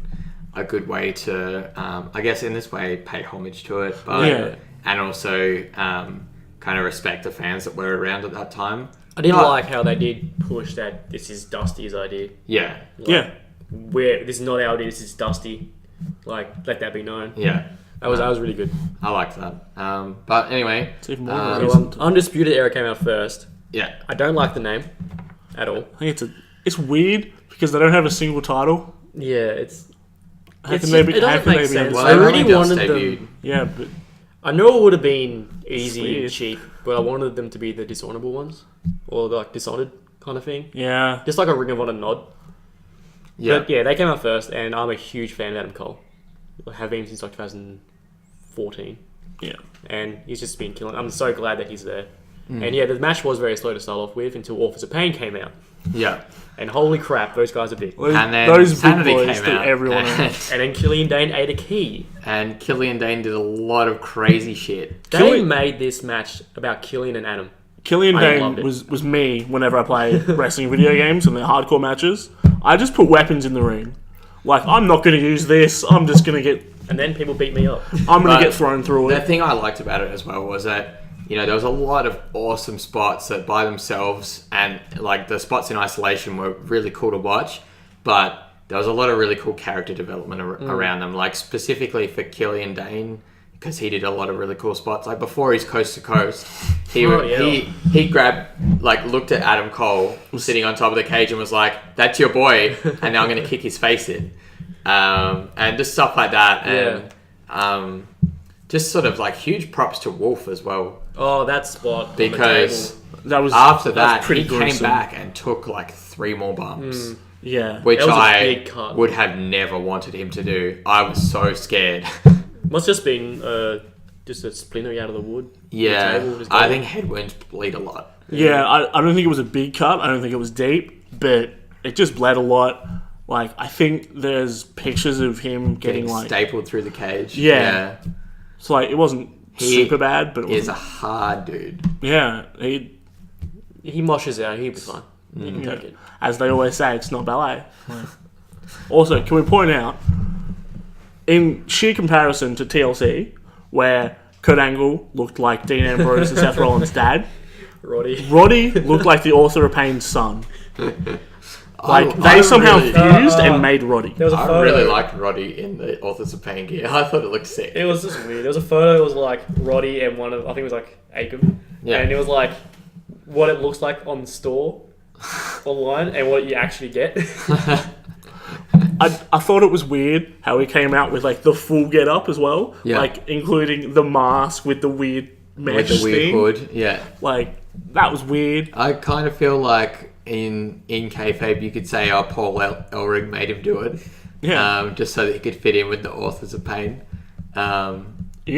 way to, I guess, in this way, pay homage to it, but and also kind of respect the fans that were around at that time. I didn't like how they did push that this is Dusty's idea. Yeah, This is not our idea. This is Dusty. Like, let that be known. Yeah, that was really good. I liked that. But anyway, it's even more Undisputed Era came out first. Yeah, I don't like the name at all. I think it's weird because they don't have a single title. Yeah, it's. How can they be? It doesn't make sense. Well, I really wanted them. Yeah, but I know it would have been easy and cheap, but I wanted them to be the dishonorable ones, or the, like, Dishonored kind of thing. Yeah, just like a Ring of Honor nod. Yeah, but yeah, they came out first, and I'm a huge fan of Adam Cole. I have been since like 2014. Yeah, and he's just been killing. I'm so glad that he's there. And yeah, the match was very slow to start off with until Authors of Pain came out. Yeah. And holy crap, those guys are big. And then those Sanity big boys came out. Everyone and then Killian Dane ate a key. And Killian Dane did a lot of crazy shit. They made this match about Killian and Adam. Killian Dane was me whenever I play wrestling video games and the hardcore matches. I just put weapons in the ring. Like, I'm not going to use this. I'm just going to get... And then people beat me up. I'm going to get thrown through it. The thing I liked about it as well was that, you know, there was a lot of awesome spots that by themselves, and like the spots in isolation were really cool to watch, but there was a lot of really cool character development around them, like specifically for Killian Dane, because he did a lot of really cool spots. Like before his coast to coast, he grabbed, like, looked at Adam Cole sitting on top of the cage and was like, "That's your boy," and now I'm going to kick his face in, and just stuff like that, and just sort of like huge props to Wolf as well. Oh, that spot. Because that was after that, pretty he gruesome. came back and took like 3 more bumps. Yeah. Which That was a I big cut. would have never wanted him to do. I was so scared. Must just been just a splinter out of the wood. Yeah. The table was I gone. think head wounds bleed a lot. Yeah, I don't think it was a big cut. I don't think it was deep, but it just bled a lot. Like, I think there's pictures of him getting like... stapled through the cage. Yeah. So, like, it wasn't super bad, but it He's was a hard dude. Yeah, he moshes out. He'll be fine. He can take it. As they always say, it's not ballet. Also, can we point out, in sheer comparison to TLC, where Kurt Angle looked like Dean Ambrose and Seth Rollins' dad, Roddy looked like the Author of Pain's son. Like, they somehow fused and made Roddy. I really liked Roddy in the Authors of Pain gear. I thought it looked sick. It was just weird. There was a photo. It was like Roddy and I think it was like Akam. Yeah. And it was like what it looks like on the store online and what you actually get. I thought it was weird how he came out with like the full get up as well, Yeah. like including the mask with the weird mesh With the weird thing. hood, yeah. Like that was weird. I kind of feel like in kayfabe you could say, "Oh, Paul Elrig made him do it," Yeah. just so that he could fit in with the Authors of Pain. Yeah.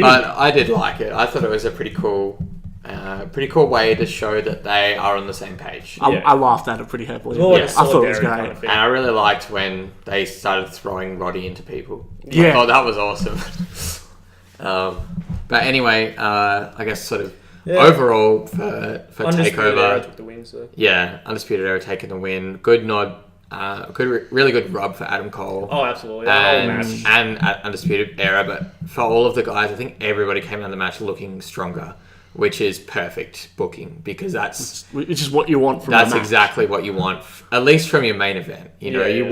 But I did like it. I thought it was a pretty cool way to show that they are on the same page. I laughed at it pretty heavily. More like a I thought it was solidarity great. kind of thing. And I really liked when they started throwing Roddy into people. Yeah. I thought that was awesome. But anyway, I guess sort of overall for Undisputed Era Takeover, took the win, so. yeah, Undisputed Era taking the win. Good nod, really good rub for Adam Cole. Oh, absolutely. That whole match. And at Undisputed Era, but for all of the guys, I think everybody came out of the match looking stronger, which is perfect booking because Which is what you want from that's the match. exactly what you want, at least from your main event. You know, Yeah,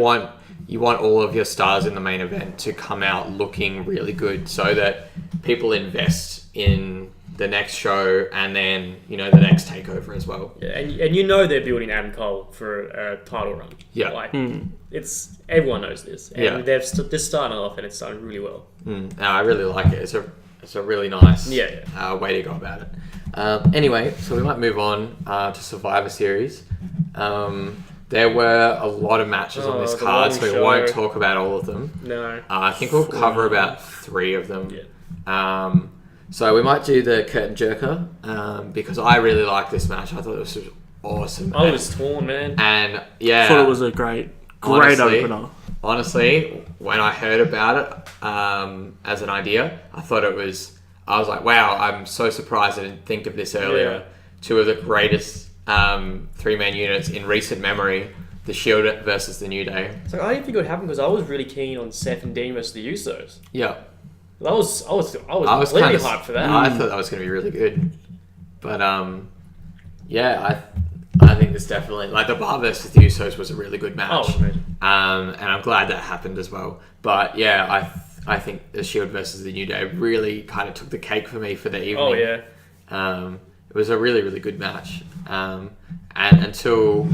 you want all of your stars in the main event to come out looking really good, so that people invest in the next show and then the next takeover as well. Yeah, and you know they're building Adam Cole for a title run. Yeah. Like, it's everyone knows this. And Yeah. they've just started off and it's starting really well. No, I really like it. It's a really nice way to go about it. Anyway, so we might move on to Survivor Series. There were a lot of matches on this it's a card, long so we show. won't talk about all of them. No. I think we'll cover about 3 of them. Yeah. So we might do the curtain jerker because I really liked this match. I thought it was awesome. I was torn, man. And yeah, I thought it was a great Honestly, opener. Honestly, when I heard about it as an idea, I was like, wow, I'm so surprised I didn't think of this earlier. Yeah. 2 of the greatest 3-man units in recent memory, the Shield versus the New Day. So I didn't think it would happen because I was really keen on Seth and Dean versus the Usos. Yeah. I was I was completely hyped for that. I thought that was going to be really good. But yeah, I think this definitely, like the Bar versus the Usos was a really good match. Oh, amazing. And I'm glad that happened as well. But yeah, I think the Shield versus the New Day really kind of took the cake for me for the evening. Oh, yeah. It was a really, really good match. And until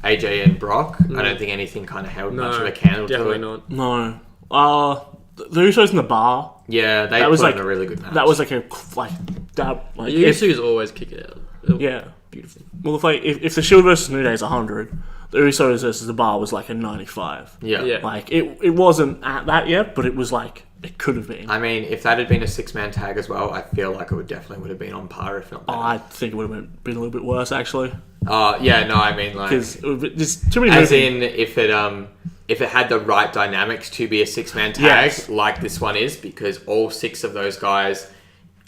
AJ and Brock, I don't think anything kind of held much of a candle to definitely it. not. No. The Usos in the bar. Yeah, they That was put like in a really good match. That was like that. Like The if, Usos always kick it out. yeah, beautiful. Well, if the Shield versus New Day is 100, the Usos versus the bar was like a 95. Yeah. Yeah. Like it wasn't at that yet, but it was like it could have been. I mean, if that had been a 6-man tag as well, I feel like it definitely would have been on par, if not better. I think it would have been a little bit worse actually, Yeah, no, I mean, like, because there's too many. as moving- in if it had the right dynamics to be a 6-man tag, Yes. like this one is, because all 6 of those guys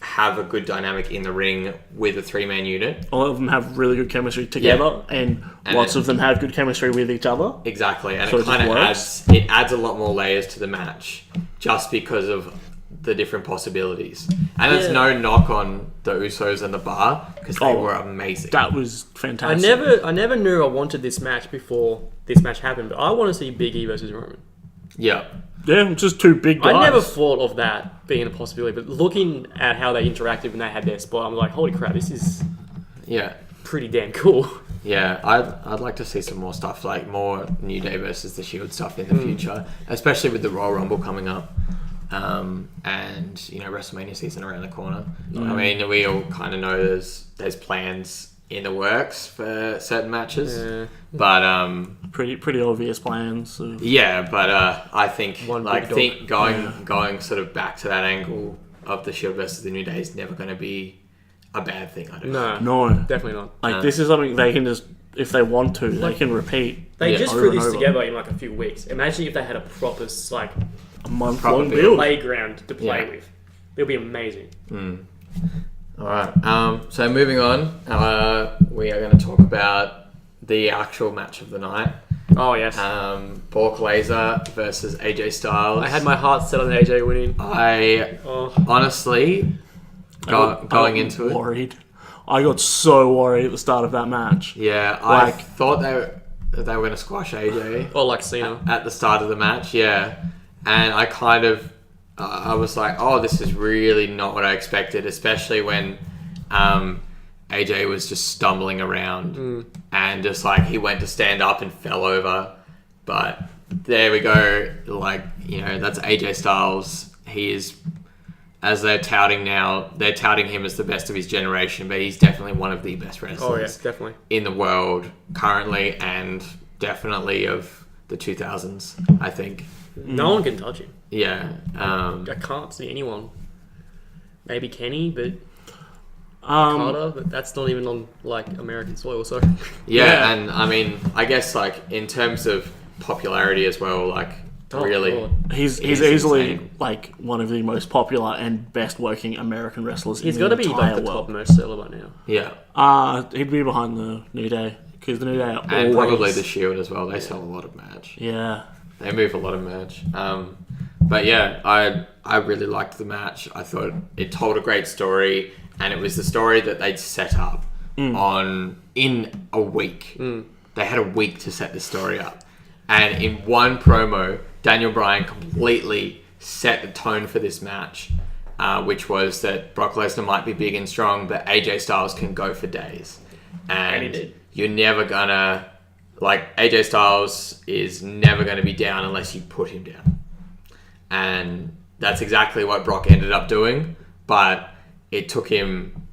have a good dynamic in the ring with a 3-man unit. all of them have really good chemistry together, and lots of them have good chemistry with each other. Exactly, and So it it just kind of works? adds a lot more layers to the match just because of the different possibilities. And it's no knock on the Usos and the Bar because they were amazing. That was I fantastic. never knew I wanted this match before this match happened, but I want to see Big E versus Roman. Yeah. Yeah, just 2 big guys. I never thought of that being a possibility, but looking at how they interacted when they had their spot, I'm like, holy crap, this is Yeah. pretty damn cool. Yeah, I'd like to see some more stuff, like more New Day versus the Shield stuff in the future, especially with the Royal Rumble coming up, and WrestleMania season around the corner. I mean, we all kind of know there's plans in the works for certain matches, Yeah. but pretty obvious plans. So. yeah, but I think One like big dog. going sort of back to that angle of the Shield versus the New Day is never going to be a bad thing. I don't think. No, No, definitely not. like this is something they can just, if they want to, they can repeat They Yeah. just Over threw and this over. together in like a few weeks. Imagine if they had a proper like a month-long Probably. build. playground to play Yeah. with. It'll be amazing. All right. So moving on, we are going to talk about the actual match of the night. Oh yes, Bork Laser versus AJ Styles. I had my heart set on AJ winning. I Oh, honestly, going into it, worried. I got so worried at the start of that match. yeah, I Like- thought they were going to squash AJ or like Cena. at the start of the match, yeah, and I kind of, I was like, oh, this is really not what I expected, especially when AJ was just stumbling around and just like he went to stand up and fell over. But there we go. Like, you know, that's AJ Styles. He is, as they're touting now, they're touting him as the best of his generation, but he's definitely one of the best wrestlers Oh yeah, definitely. in the world currently, and definitely of the 2000s, I think. No one can touch him. Yeah. I can't see anyone. Maybe Kenny, but Carter, but that's not even on like American soil. So yeah, and I mean, I guess like in terms of popularity as well, like really, God. He's He's easily insane. like one of the most popular and best working American wrestlers He's in got the to be entire like the world. top most seller by now. yeah, He'd be behind the New Day because the New Day are and always, probably the Shield as well. They sell a lot of merch. yeah. They move a lot of merch. But yeah, I really liked the match. I thought it told a great story, and it was the story that they'd set up in a week. They had a week to set this story up, and in one promo, Daniel Bryan completely set the tone for this match, which was that Brock Lesnar might be big and strong, but AJ Styles can go for days, And he and did. you're never gonna. Like, AJ Styles is never going to be down unless you put him down. And that's exactly what Brock ended up doing. But it took him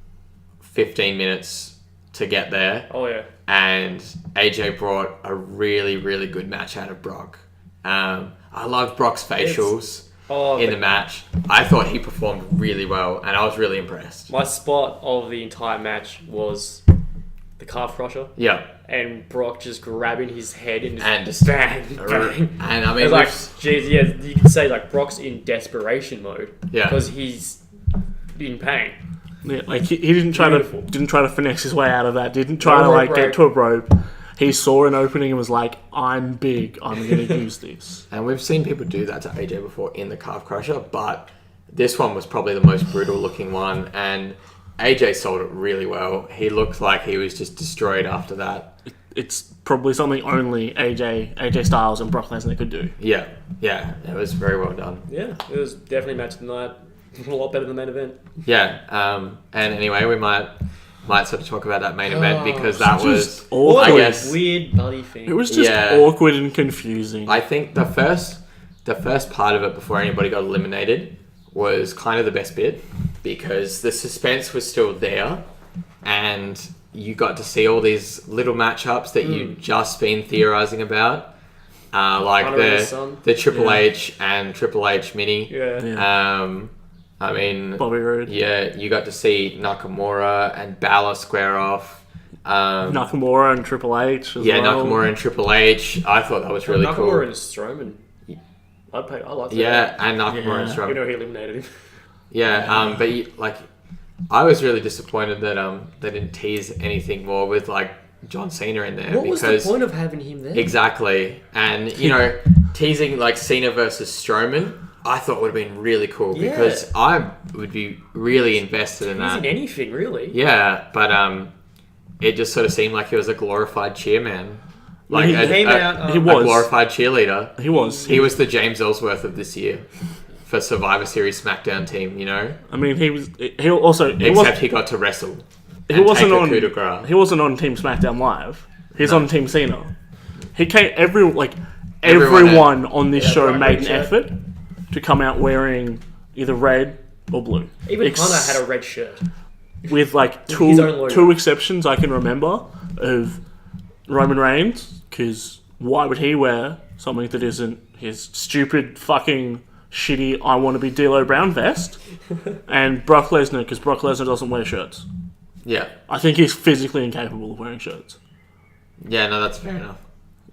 15 minutes to get there. Oh yeah. And AJ brought a really, really good match out of Brock. I loved Brock's facials in the match. I thought he performed really well, and I was really impressed. My spot of the entire match was the calf crusher. Yeah. And Brock just grabbing his head and And just just bang, bang. And I mean, It's like, we've- geez, yeah, you could say like Brock's in desperation mode. Yeah. Because he's in pain. Yeah, like he didn't try Beautiful. to finesse his way out of that. Didn't try to No like rope get break. to a rope. He saw an opening and was like, "I'm big. I'm going to use this." And we've seen people do that to AJ before in the calf crusher, but this one was probably the most brutal looking one, and AJ sold it really well. He looked like he was just destroyed after that. It's probably something only AJ Styles and Brock Lesnar could do. Yeah, it was very well done. Yeah, it was definitely match of the night. A lot better than the main event. Yeah, and anyway, we might sort of talk about that main event because that was, just awkward. I guess, Weird bloody thing. It was just Yeah. awkward and confusing. I think the first part of it before anybody got eliminated was kind of the best bit because the suspense was still there, and you got to see all these little matchups that you'd just been theorizing about, like Hunter and his son. the Triple H and Triple H mini. Yeah. Yeah. I mean, Bobby Roode, yeah, you got to see Nakamura and Balor square off. Nakamura and Triple H. As Yeah, well. Nakamura and Triple H. I thought that was really Nakamura cool. and Strowman. I like that. Yeah, and Nakamura and Yeah. Strowman. You know he eliminated him. Yeah, but I was really disappointed that they didn't tease anything more with like John Cena in there What was because the point of having him there? exactly, and you know, teasing like Cena versus Strowman, I thought would have been really cool Yeah. because I would be really invested in He's that. in anything, really. Yeah, but it just sort of seemed like he was a glorified cheerman, like He came out, he a was. glorified cheerleader. He was. He was the James Ellsworth of this year for Survivor Series SmackDown team, you know. I mean, he was. He also. He, Except he got to wrestle. he and wasn't take a on. coup de grace. He wasn't on Team SmackDown Live. He's on Team Cena. He came Everyone everyone on this show bright made red an shirt. effort to come out wearing either red or blue. Even Hunter had a red shirt. with like His own logo. two exceptions I can remember of Roman Reigns, because why would he wear something that isn't his stupid fucking shitty I want to be D'Lo Brown vest, and Brock Lesnar, because Brock Lesnar doesn't wear shirts. Yeah. I think he's physically incapable of wearing shirts, Yeah, no, that's fair enough.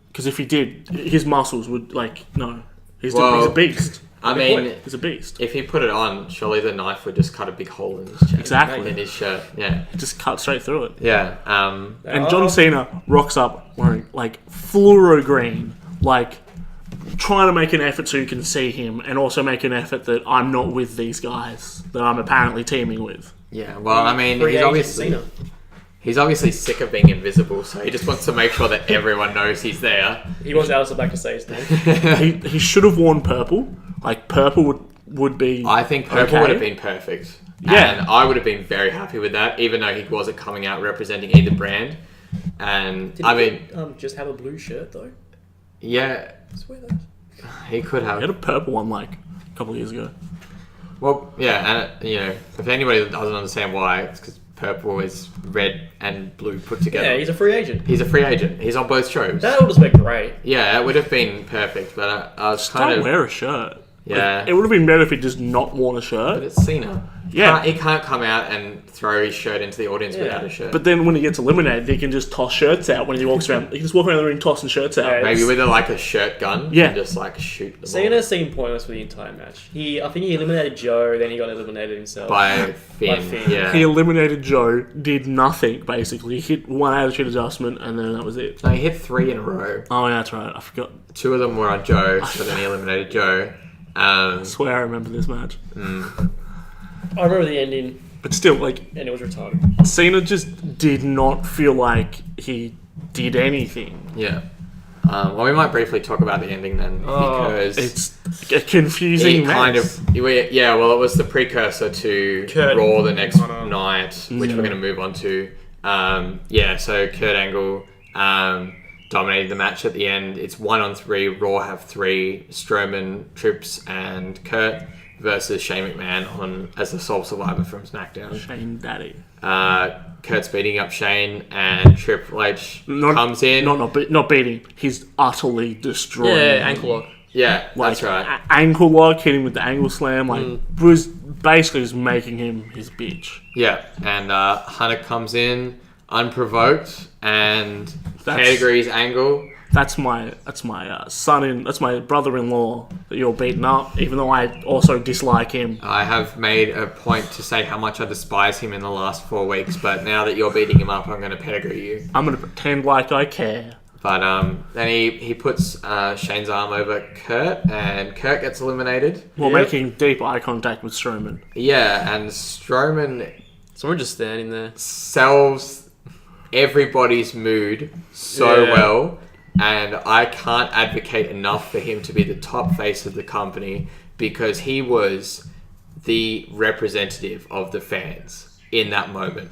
because if he did, his muscles would he's Well, a beast. I mean, He's a beast. if he put it on, surely the knife would just cut a big hole in his chest. Exactly. In his shirt. Yeah. He just cut straight through it. Yeah. And John Cena rocks up wearing like fluoro green, like trying to make an effort so you can see him, and also make an effort that I'm not with these guys that I'm apparently teaming with. Yeah. Well, I mean, Free he's agent obviously Cena. he's obviously sick of being invisible, so he just wants to make sure that everyone knows he's there. He wants Alistair Black to say his name. He should have worn purple. Like purple would be. I think purple okay. would have been perfect. Yeah. And I would have been very happy with that, even though he wasn't coming out representing either brand. And Did I he mean, just have a blue shirt though? yeah, I swear that. he could He had a have. purple one like a couple of years ago. Well, yeah, and if anybody that doesn't understand why, it's because purple is red and blue put together. Yeah, he's a free agent. He's a free agent. He's on both shows. That would have been great. Yeah, it would have been perfect, but I was kind Don't of. wear a shirt. Yeah. Like, it would have been better if he just not worn a But shirt. it's Cena. Yeah. He can't come out and throw his shirt into the audience without a shirt. But then when he gets eliminated, he can just toss shirts out when he walks around. He can just walk around the ring tossing shirts out. Yeah. Maybe with a shirt gun. Yeah. And just shoot them all. Cena seemed pointless for the entire match. I think he eliminated Joe, then he got eliminated himself. By Finn. Finn. Yeah. He eliminated Joe, did nothing basically. He hit one attitude adjustment, and then that was it. No, he hit 3 in a row. Oh, yeah, that's right. I forgot. 2 of them were on Joe, so then he eliminated Joe. I swear I remember this match. I remember the ending, But still, like, and it was retarded. Cena just did not feel like he did anything. Yeah. Well, we might briefly talk about the ending then, because It's a confusing it mess. kind of well, it was the precursor to Kurt Raw the next Angle. night, which we're going to move on to. So Kurt Angle dominated the match at the end. It's 1-on-3. Raw have 3: Strowman, Trips, and Kurt versus Shane McMahon as the sole survivor from SmackDown. Shane Daddy. Kurt's beating up Shane, and Triple H comes in. Not beating. He's utterly destroying. Yeah, ankle lock. Yeah, Like, that's right. Ankle lock, hitting with the angle slam, was basically just making him his bitch. Yeah, and Hunter comes in unprovoked and That's- pedigrees Angle. That's my that's my brother-in-law that you're beating up. Even though I also dislike him. I have made a point to say how much I despise him in the last 4 weeks, but now that you're beating him up, I'm going to pedigree you. I'm gonna pretend like I care. But then he puts Shane's arm over Kurt, and Kurt gets eliminated. While making deep eye contact with Strowman. Yeah, and Strowman So we're just standing there. sells everybody's mood so Yeah. well, and I can't advocate enough for him to be the top face of the company, because he was the representative of the fans in that moment.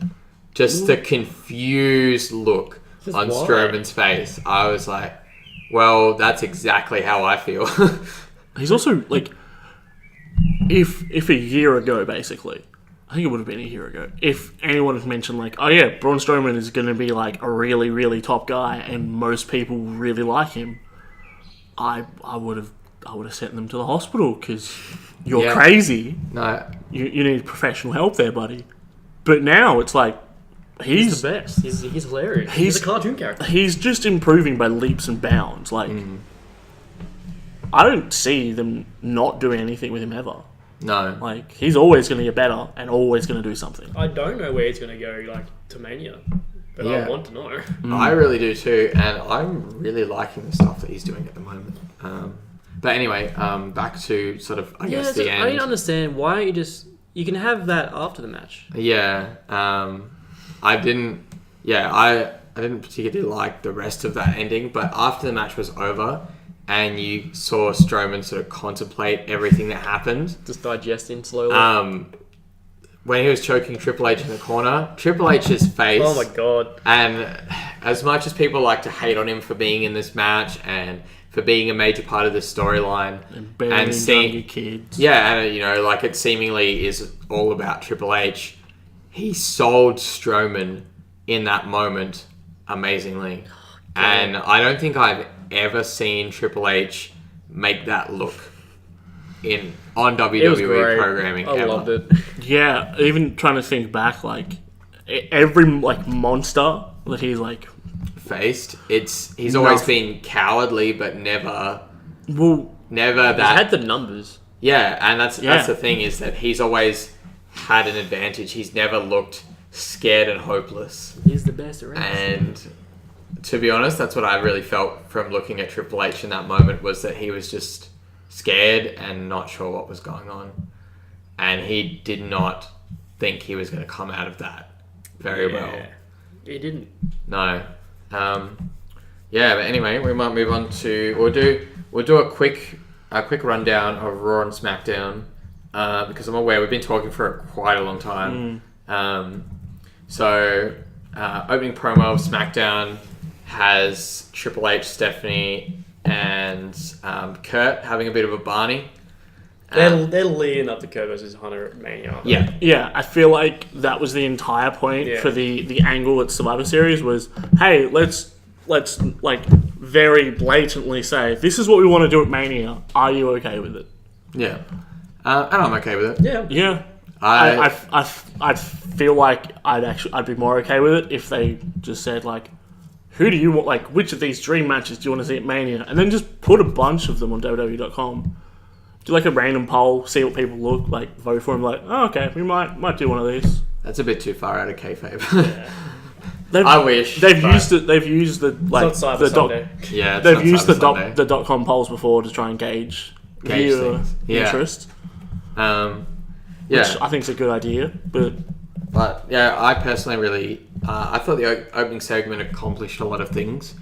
Just the confused look Just on why? Strowman's face. I was like, well, that's exactly how I feel. He's also like, if a year ago, basically, I think it would have been a year ago, if anyone had mentioned like, oh yeah, Braun Strowman is going to be like a really, really top guy, and most people really like him, I would have sent them to the hospital because you're Yeah. crazy. No, You need professional help there, buddy. But now it's like He's the best. He's hilarious. He's a cartoon character. he's just improving by leaps and bounds. Like, I don't see them not doing anything with him ever. no. Like, he's always going to get better and always going to do something. I don't know where he's going to go, to Mania, but Yeah. I want to know. I really do too, and I'm really liking the stuff that he's doing at the moment. But anyway, back to sort of, I guess, the I end. didn't understand why you can have that after the match. Yeah, I didn't particularly like the rest of that ending, but after the match was over and you saw Strowman sort of contemplate everything that happened, Just digesting slowly. when he was choking Triple H in the corner, Triple H's face. Oh my god. And as much as people like to hate on him for being in this match and for being a major part of the storyline, And burying younger kids. yeah, and it seemingly is all about Triple H, he sold Strowman in that moment amazingly. And I don't think I've ever seen Triple H make that look on WWE It was great. programming I ever. loved it. Yeah, even trying to think back, like, every, like, monster that he's, like, Faced. He's always Nothing. been cowardly, but never well, that. He had the numbers. Yeah, and that's Yeah. the thing, is that he's always had an advantage. He's never looked scared and hopeless. He's the best around. And to be honest, that's what I really felt from looking at Triple H in that moment, was that he was just scared and not sure what was going on. And he did not think he was going to come out of that very well. He didn't. No. But anyway, we might move on to we'll do a quick rundown of Raw and SmackDown because I'm aware we've been talking for quite a long time. So, opening promo of SmackDown has Triple H, Stephanie, and Kurt having a bit of a Barney. They're leading up to Kurt versus Hunter at Mania. Yeah. Yeah, I feel like that was the entire point Yeah. for the angle at Survivor Series was, hey, let's like very blatantly say this is what we want to do at Mania. Are you okay with it? Yeah. And I'm okay with it. Yeah. Yeah. I I feel like I'd be more okay with it if they just said like, who do you want? Like, which of these dream matches do you want to see at Mania? And then just put a bunch of them on WWE.com. Do like a random poll, see what people look like, vote for them. Like, oh, okay, we might do one of these. That's a bit too far out of kayfabe. They've, I wish. they've but- used it. They've used the like It's not Cyber the Sunday. Yeah, it's They've not used Cyber Sunday. the .com polls before to try and gauge viewer things. Yeah. interest, Yeah. which I think is a good idea. But yeah, I personally really, I thought the opening segment accomplished a lot of things.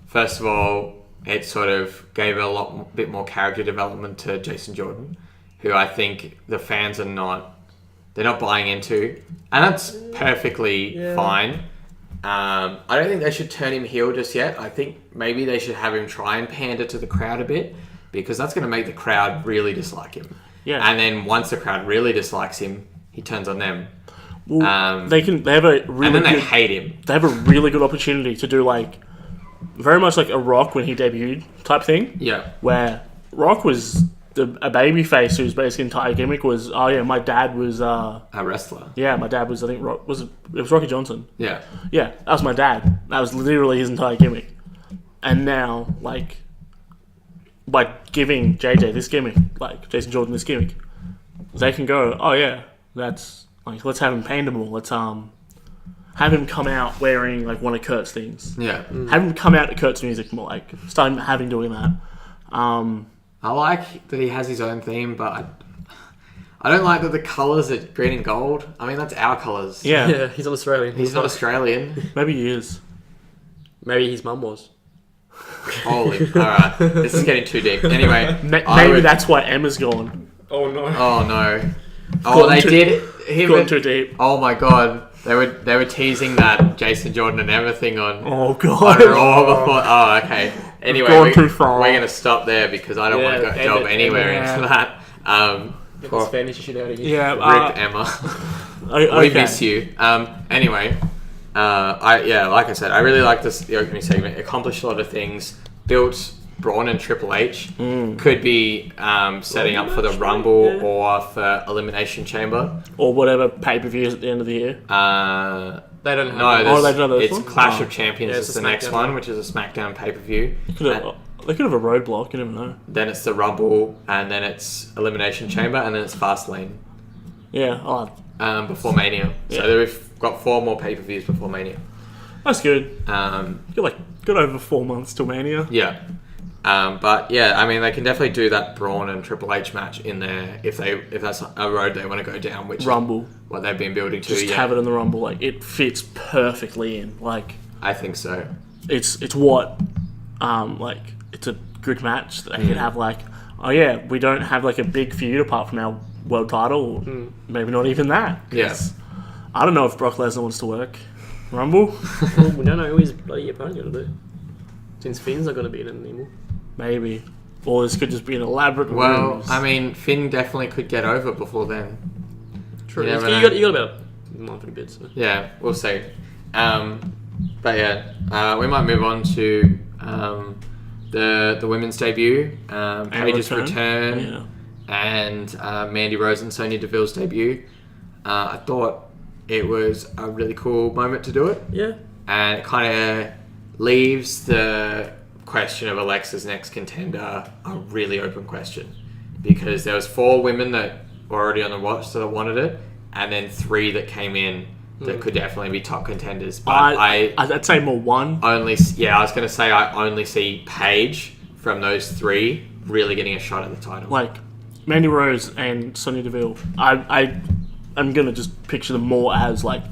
First of all, it sort of gave a bit more character development to Jason Jordan, who I think the fans are they're not buying into, and that's perfectly fine. I don't think they should turn him heel just yet. I think maybe they should have him try and pander to the crowd a bit, because that's going to make the crowd really dislike him. Yeah. And then once the crowd really dislikes him, he turns on them. well, they have a really And then they good, hate him. they have a really good opportunity to do like very much like a Rock when he debuted type thing, Yeah. where Rock was a baby face whose basic entire gimmick was, oh yeah, my dad was A wrestler. my dad was, I think it was Rocky Johnson. Yeah. Yeah, that was my dad. That was literally his entire gimmick. And now, like, by giving JJ this gimmick, like Jason Jordan this gimmick, they can go, oh yeah, that's like, let's have him pander more. Let's have him come out wearing like one of Kurt's things. Yeah. Have him come out to Kurt's music more. Like, start having doing that. I like that he has his own theme, but I don't like that the colours are green and gold. I mean, that's our colours. Yeah, Yeah, he's an Australian. He's not Australian. maybe he is. Maybe his mum was. Holy. Alright. This is getting too deep. Anyway. Maybe that's why Emma's gone. Oh no. Oh no. Gone Oh, they too- did. Him Gone and- too deep. Oh my god. They were teasing that Jason Jordan and Emma thing on Oh on god. Raw before. Oh, okay. Anyway, gone too far. we're gonna stop there because I don't want to Yeah, go delve end it, anywhere end it. into that. Get Poor- this fantasy shit out of here. Yeah, Rip Emma. okay. We miss you. Anyway, like I said, I really like the opening segment. It accomplished a lot of things. Built Braun and Triple H. Could be setting up for the Rumble or for Elimination Chamber. Or whatever pay-per-views at the end of the year. They don't have No, that. Oh, they don't have this it's one? Clash Oh. of Champions. Yeah, It's it's a the next SmackDown one, one. which is a SmackDown pay-per-view. They could have a roadblock, you never know. Then it's the Rumble, and then it's Elimination Chamber, and then it's Fastlane Yeah, before Mania. Yeah. So we've got 4 more pay-per-views before Mania. that's good. Um, Got over 4 months till Mania. Yeah. But yeah, I mean, they can definitely do that Braun and Triple H match in there if that's a road they want to go down, which Rumble. is what they've been building to. Just Yeah, have it in the Rumble. Like, it fits perfectly in. Like, I think so. it's what, like, it's a good match that they could have, like, oh yeah, we don't have, like, a big feud apart from our world title. Or maybe not even that. 'Cause Yes. I don't know if Brock Lesnar wants to work Rumble. Well, we don't know who his bloody opponent going to do. Since Finn's not going to be in it anymore. Maybe. Or this could just be an elaborate Well, ruse. I mean, Finn definitely could get over before then. True. You You, never know. got about a month and a bit. So. Yeah, we'll see. But yeah, we might move on to the women's debut, Paige's return, Yeah. and Mandy Rose and Sonya Deville's debut. I thought it was a really cool moment to do it, Yeah. and it kind of leaves the question of Alexa's next contender a really open question, because there was 4 women that were already on the roster that wanted it, and then 3 that came in that could definitely be top contenders. But I'd say more one. I was going to say I only see Paige from those 3 really getting a shot at the title. Like, Mandy Rose and Sonya Deville. I'm gonna just picture them more as like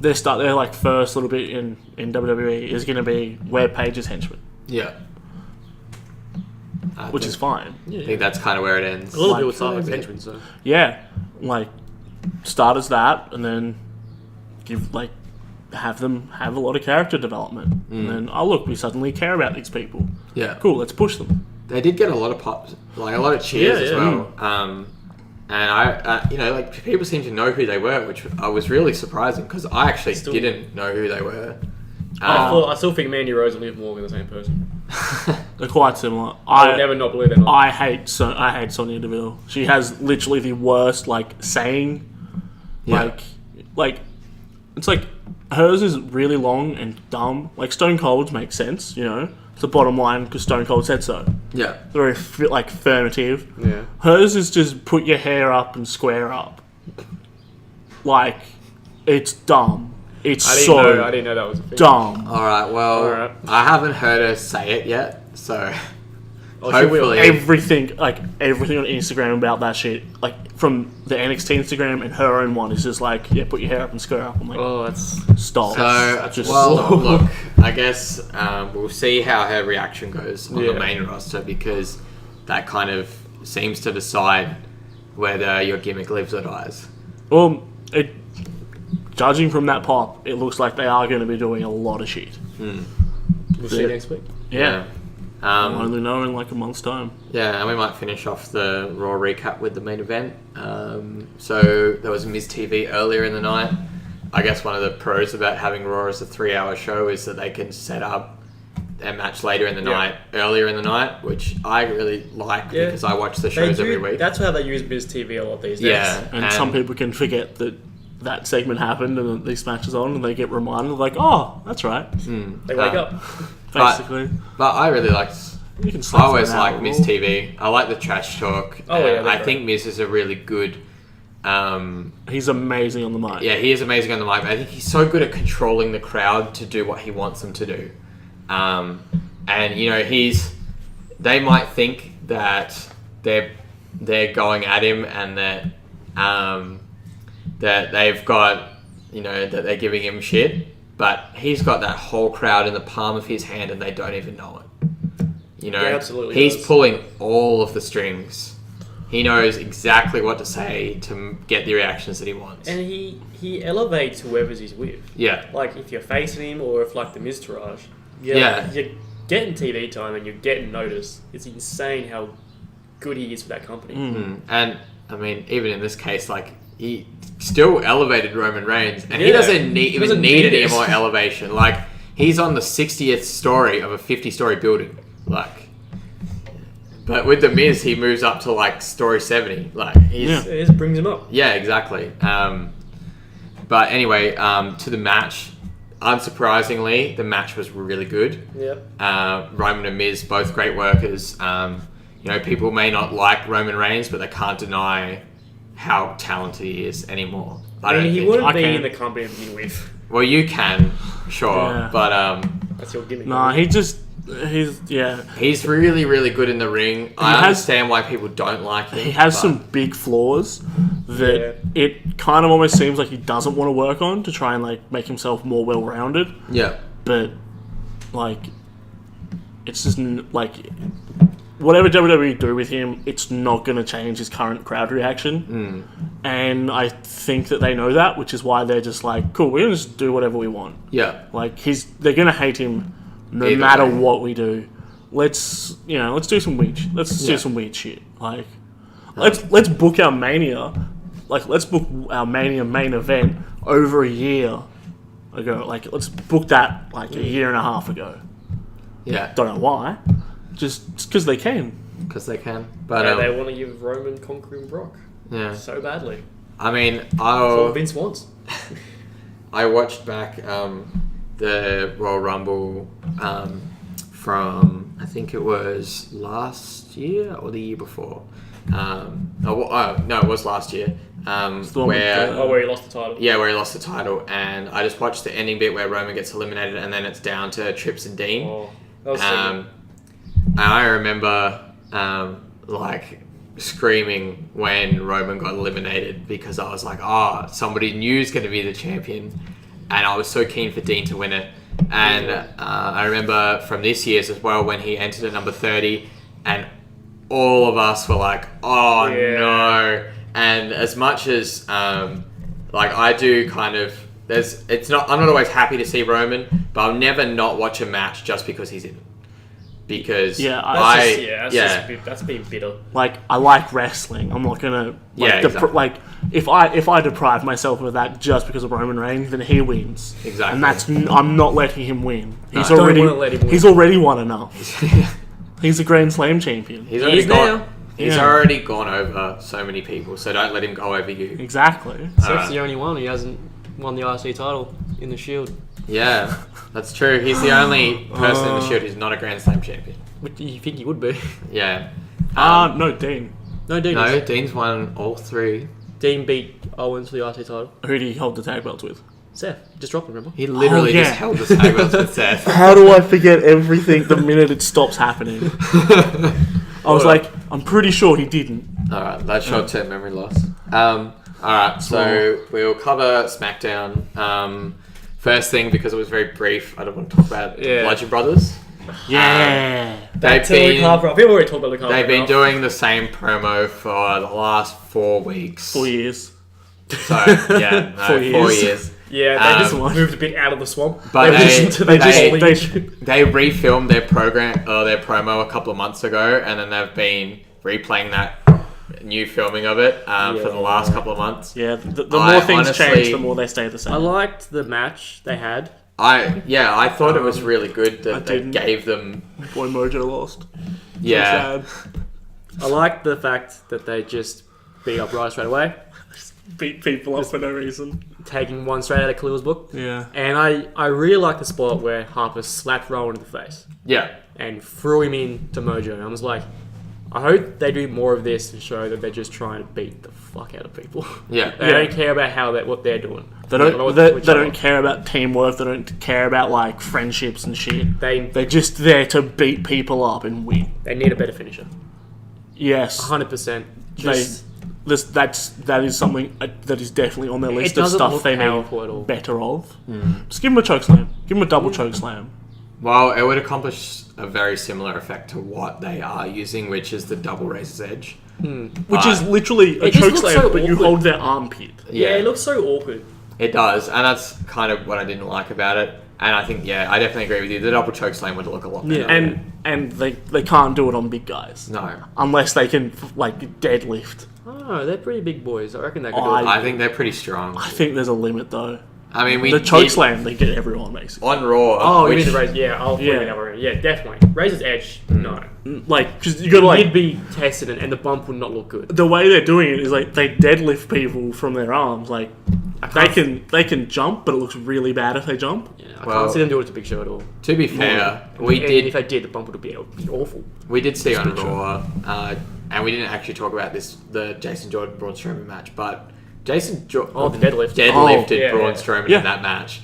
their like first little bit in WWE is gonna be where Paige's henchman. Yeah. which is fine. I think that's kind of where it ends. A little Like, bit with start like for a bit. Benjamin, so. Yeah, like start as that, and then have them have a lot of character development, and then we suddenly care about these people. Yeah. Cool, let's push them. They did get a lot of pops, like a lot of cheers as Yeah. well. And I, people seem to know who they were, which I was really surprising because I actually didn't know who they were. I still think Mandy Rose and Liv Morgan are the same person. They're quite similar. I would never not believe they're not. I hate Sonya Deville. She has literally the worst saying. Yeah. Like it's like hers is really long and dumb. Like Stone Cold's makes sense, It's the bottom line because Stone Cold said so. Yeah. Very affirmative. Yeah. Hers is just put your hair up and square up. Like it's dumb. It's I so didn't know that was a thing. dumb. All right. Well, Alright. I haven't heard her say it yet, so Oh, she will. hopefully. Everything on Instagram about that shit, from the NXT Instagram and her own one, is just put your hair up and square up. I'm like, Oh, that's. stop. So, Just well, stop. look, I guess we'll see how her reaction goes on the Yeah. main roster because that kind of seems to decide whether your gimmick lives or dies. Well, judging from that pop, it looks like they are going to be doing a lot of shit. We'll see you next week. Yeah. I'll Um, only know in a month's time. yeah, and we might finish off the Raw recap with the main event. So there was Miz TV earlier in the night. I guess one of the pros about having Raw as a 3-hour show is that they can set up their match later in the night, earlier in the night, which I really like because I watch the shows every week. That's how they use Biz TV a lot these days. Yeah, And some people can forget that segment happened and these matches on, and they get reminded, oh, that's right. They wake up. Basically, But I really liked. you can. I always like Miz TV. I like the trash talk. Oh, yeah, I they're think Miz is a really good. He's amazing on the mic. Yeah, he is amazing on the mic. But I think he's so good at controlling the crowd to do what he wants them to do. And they might think that they're going at him and that they've got that they're giving him shit, but he's got that whole crowd in the palm of his hand and they don't even know it. Yeah, absolutely he's does. pulling all of the strings. He knows exactly what to say to get the reactions that he wants. And he elevates whoever's he's with. Yeah. Like if you're facing him or if the Miztourage, Yeah. you're getting TV time and you're getting noticed. It's insane how good he is for that company. And I mean, even in this case, he still elevated Roman Reigns, and he Yeah. doesn't He doesn't need need any it. more elevation. He's on the 60th story of a 50-story building. But with the Miz, he moves up to story 70. It just brings him up. Yeah, exactly. But anyway, to the match. Unsurprisingly, the match was really good. Yeah. Roman and Miz, both great workers. People may not like Roman Reigns, but they can't deny how talented he is anymore. I mean, he think. wouldn't I be can. in the company to begin with. Well, you can, sure, Yeah. but That's your gimmick. Nah, right? he's really, really good in the ring. I has- understand why people don't like him. he has but- some big flaws that it kind of almost seems like he doesn't want to work on to try and make himself more well-rounded. Yeah, But it's just whatever WWE do with him, it's not going to change his current crowd reaction. And I think that they know that, which is why they're just cool, we're going to just do whatever we want. yeah, They're going to hate him no Either matter way. what we do. Let's do some weird do some weird shit. Let's book our Mania. Let's book our Mania main event over a year ago. Let's book that a year and a half ago. yeah, Don't know why. Just because they can. because they can. But Yeah, they want to give Roman conquering Brock yeah, so badly. I mean, That's what Vince wants. I watched back the Royal Rumble from I think it was last year or the year before. No, it was last year. the one with Where Where he lost the title. yeah, where he lost the title, and I just watched the ending bit where Roman gets eliminated, and then it's down to Trips and Dean. Oh, that was so good. And I remember screaming when Roman got eliminated because I was like, somebody new is going to be the champion, and I was so keen for Dean to win it. And I remember from this year's as well when he entered at number 30, and all of us were like, oh Yeah. no. And as much as like I do kind of I'm not always happy to see Roman, but I'll never not watch a match just because he's in it. Because That's being bitter. Like, I like wrestling. I'm not gonna exactly. if I deprive myself of that just because of Roman Reigns, then he wins. Exactly. And I'm not letting him win. He's Don't already wanna let him win. he's already won enough. He's a Grand Slam champion. He's now. already gone over so many people, so don't let him go over you. Exactly. Seth's the only one who hasn't won the IC title in the Shield. Yeah, that's true. He's the only person in the Shield who's not a Grand Slam champion. What do you think he would be? Yeah. No, Dean. No, Dean. No, Dean's won all 3. Dean beat Owens for the IC title. Who do you hold the tag belts with? Seth. Just dropped him, remember? He literally yeah. just held the tag belts with Seth. How do I forget everything the minute it stops happening? I was like, I'm pretty sure he didn't. Alright, that's short-term memory loss. Alright, so we'll cover SmackDown. First thing, because it was very brief, I don't want to talk about the Bludgeon Brothers. Yeah. They've been already talked about the car. They've been doing the same promo for the last 4 weeks. 4 years. So, yeah, no, 4 4 years. years. Yeah, they just moved a bit out of the swamp. But They refilmed their their promo a couple of months ago, and then they've been replaying that new filming of it for the last couple of months. Yeah, the more things change, the more they stay the same. I liked the match they had. I thought it was really good that they didn't. gave them. Boy Mojo lost. Yeah, So sad. I liked the fact that they just beat up Rice straight away, Beat people up for no reason. taking one straight out of Khalil's book. Yeah. And I really liked the spot where Harper slapped Rowan in the face yeah. and threw him into Mojo. And I was like, I hope they do more of this to show that they're just trying to beat the fuck out of people. Yeah. They don't care about what they're doing. They don't care about teamwork. They don't care about like friendships and shit. They're just there to beat people up and win. They need a better finisher. Yes, 100%. that is something that is definitely on their list of doesn't stuff look they powerful at all. need better of. Just give them a choke slam. Give them a double choke slam. Well, it would accomplish a very similar effect to what they are using, which is the double Razor's Edge. Which is literally a It just choke looks slam, so but you awkward. hold their armpit. Yeah, it looks so awkward. It does, and that's kind of what I didn't like about it. And I think, I definitely agree with you. The double choke slam would look a lot better. Yeah, and they can't do it on big guys No. unless they can like deadlift. Oh, they're pretty big boys. I reckon they could do I- it. I think they're pretty strong. I think there's a limit though. I mean, we The choke did- slam, they get everyone basically. on Raw. Oh, you which, mean the Razor? Yeah, I'll Yeah. yeah. that already. Yeah, definitely. Razor's Edge, no. Like, because you gotta He'd like be tested and the bump would not look good. the way they're doing it is like they deadlift people from their arms. Like they can jump, but it looks really bad if they jump. Yeah, I Well- can't see them do it to Big Show at all. To be fair, we And did if they did, the bump would be awful. we did see on Raw, and we didn't actually talk about the Jason Jordan Braun Strowman match, but Jason Jordan Oh, the deadlift. deadlifted yeah, Braun yeah. Strowman Yeah. in that match.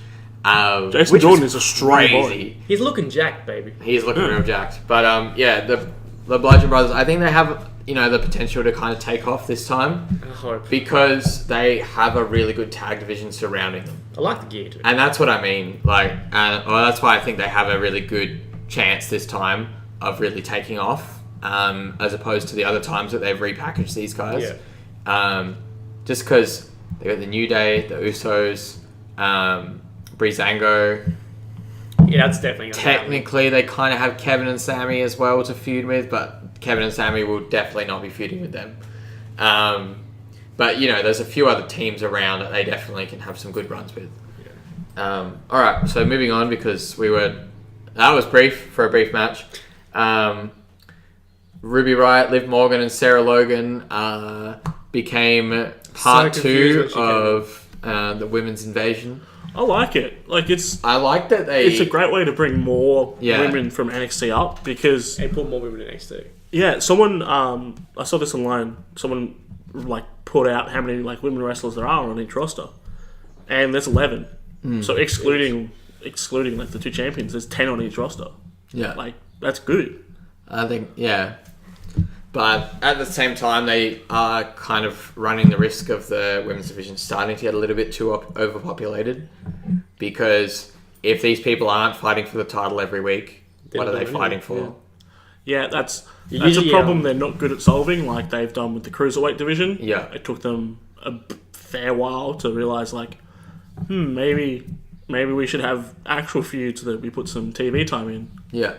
Jason which Jordan was is a strong boy. crazy. He's looking jacked, baby. He's looking real jacked. But the Bludgeon Brothers, I think they have the potential to kind of take off this time I hope. because they have a really good tag division surrounding them, I like the gear too. and that's what I mean. That's why I think they have a really good chance this time of really taking off, as opposed to the other times that they've repackaged these guys. Yeah. Just because they got the New Day, the Usos, Breezango. Yeah, that's definitely going to happen. Technically, they kind of have Kevin and Sammy as well to feud with, but Kevin and Sammy will definitely not be feuding with them. But, there's a few other teams around that they definitely can have some good runs with. Yeah. All right, so moving on because that was brief for a brief match. Ruby Riott, Liv Morgan, and Sarah Logan became part So two confused when she of the women's invasion. I like it. Like it's I like that it's a great way to bring more Yeah. women from NXT up because And put more women in NXT. yeah, someone I saw this online. Someone like put out how many like women wrestlers there are on each roster, and there's 11. So excluding like the two champions, there's 10 on each roster. Yeah. Like that's good. I think, yeah. But at the same time, they are kind of running the risk of the women's division starting to get a little bit too overpopulated. Because if these people aren't fighting for the title every week, what are they fighting for? Yeah, that's a Usually, problem they're not good at solving, like they've done with the cruiserweight division. Yeah. It took them a fair while to realise, like, maybe we should have actual feuds that we put some TV time in. Yeah.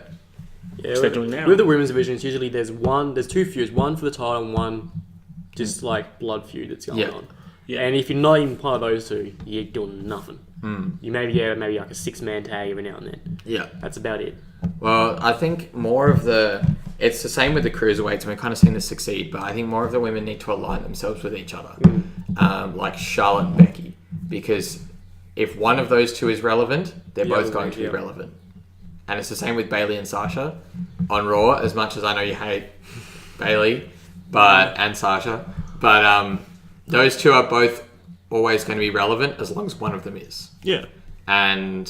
Yeah, they're doing now. With the women's division, it's usually there's two feuds, one for the title and one just like blood feud that's going on. Yeah. And if you're not even part of those two, you're doing nothing. You maybe maybe like a 6-man tag every now and then. Yeah. That's about it. Well, I think more of it's the same with the cruiserweights, and we've kind of seen this succeed, but I think more of the women need to align themselves with each other, like Charlotte and Becky, because if one of those two is relevant, they're both going to be relevant. And it's the same with Bayley and Sasha on Raw, as much as I know you hate Bayley and Sasha, but those two are both always going to be relevant as long as one of them is. Yeah. And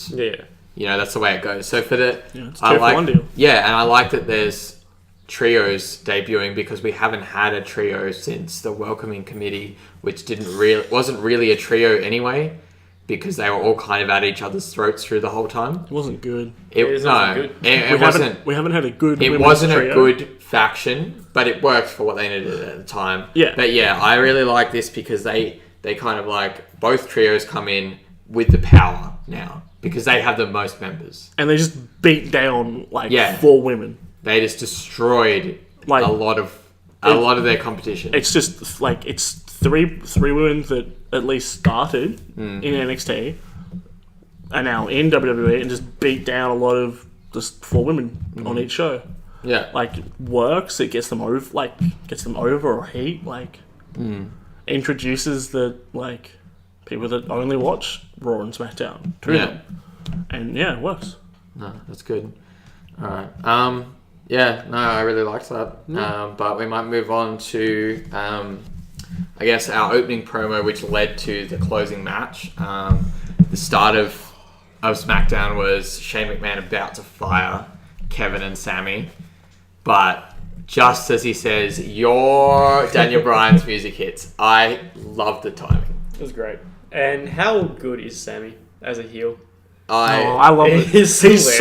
that's the way it goes. So for the it's a 2-for-1 deal. Yeah, and I like that there's trios debuting, because we haven't had a trio since the Welcoming Committee, which wasn't really a trio anyway, because they were all kind of at each other's throats through the whole time. It wasn't good. It wasn't. We haven't had a good. It women's wasn't trio. a good faction, but it worked for what they needed at the time. Yeah. But yeah, I really like this because they kind of like both trios come in with the power now, because they have the most members. And they just beat down 4 women. They just destroyed Like, a lot of their competition. It's just like it's three women that at least started in NXT are now in WWE and just beat down a lot of just 4 women on each show. Yeah. Like, works. It gets them over or heat. Like, introduces the people that only watch Raw and SmackDown to them. And it works. No, that's good. All right. I really liked that. But we might move on to, I guess, our opening promo, which led to the closing match. The start of SmackDown was Shane McMahon about to fire Kevin and Sammy, but just as he says, "Your Daniel Bryan's music hits," I love the timing. It was great. And how good is Sammy as a heel? I love it. He's He is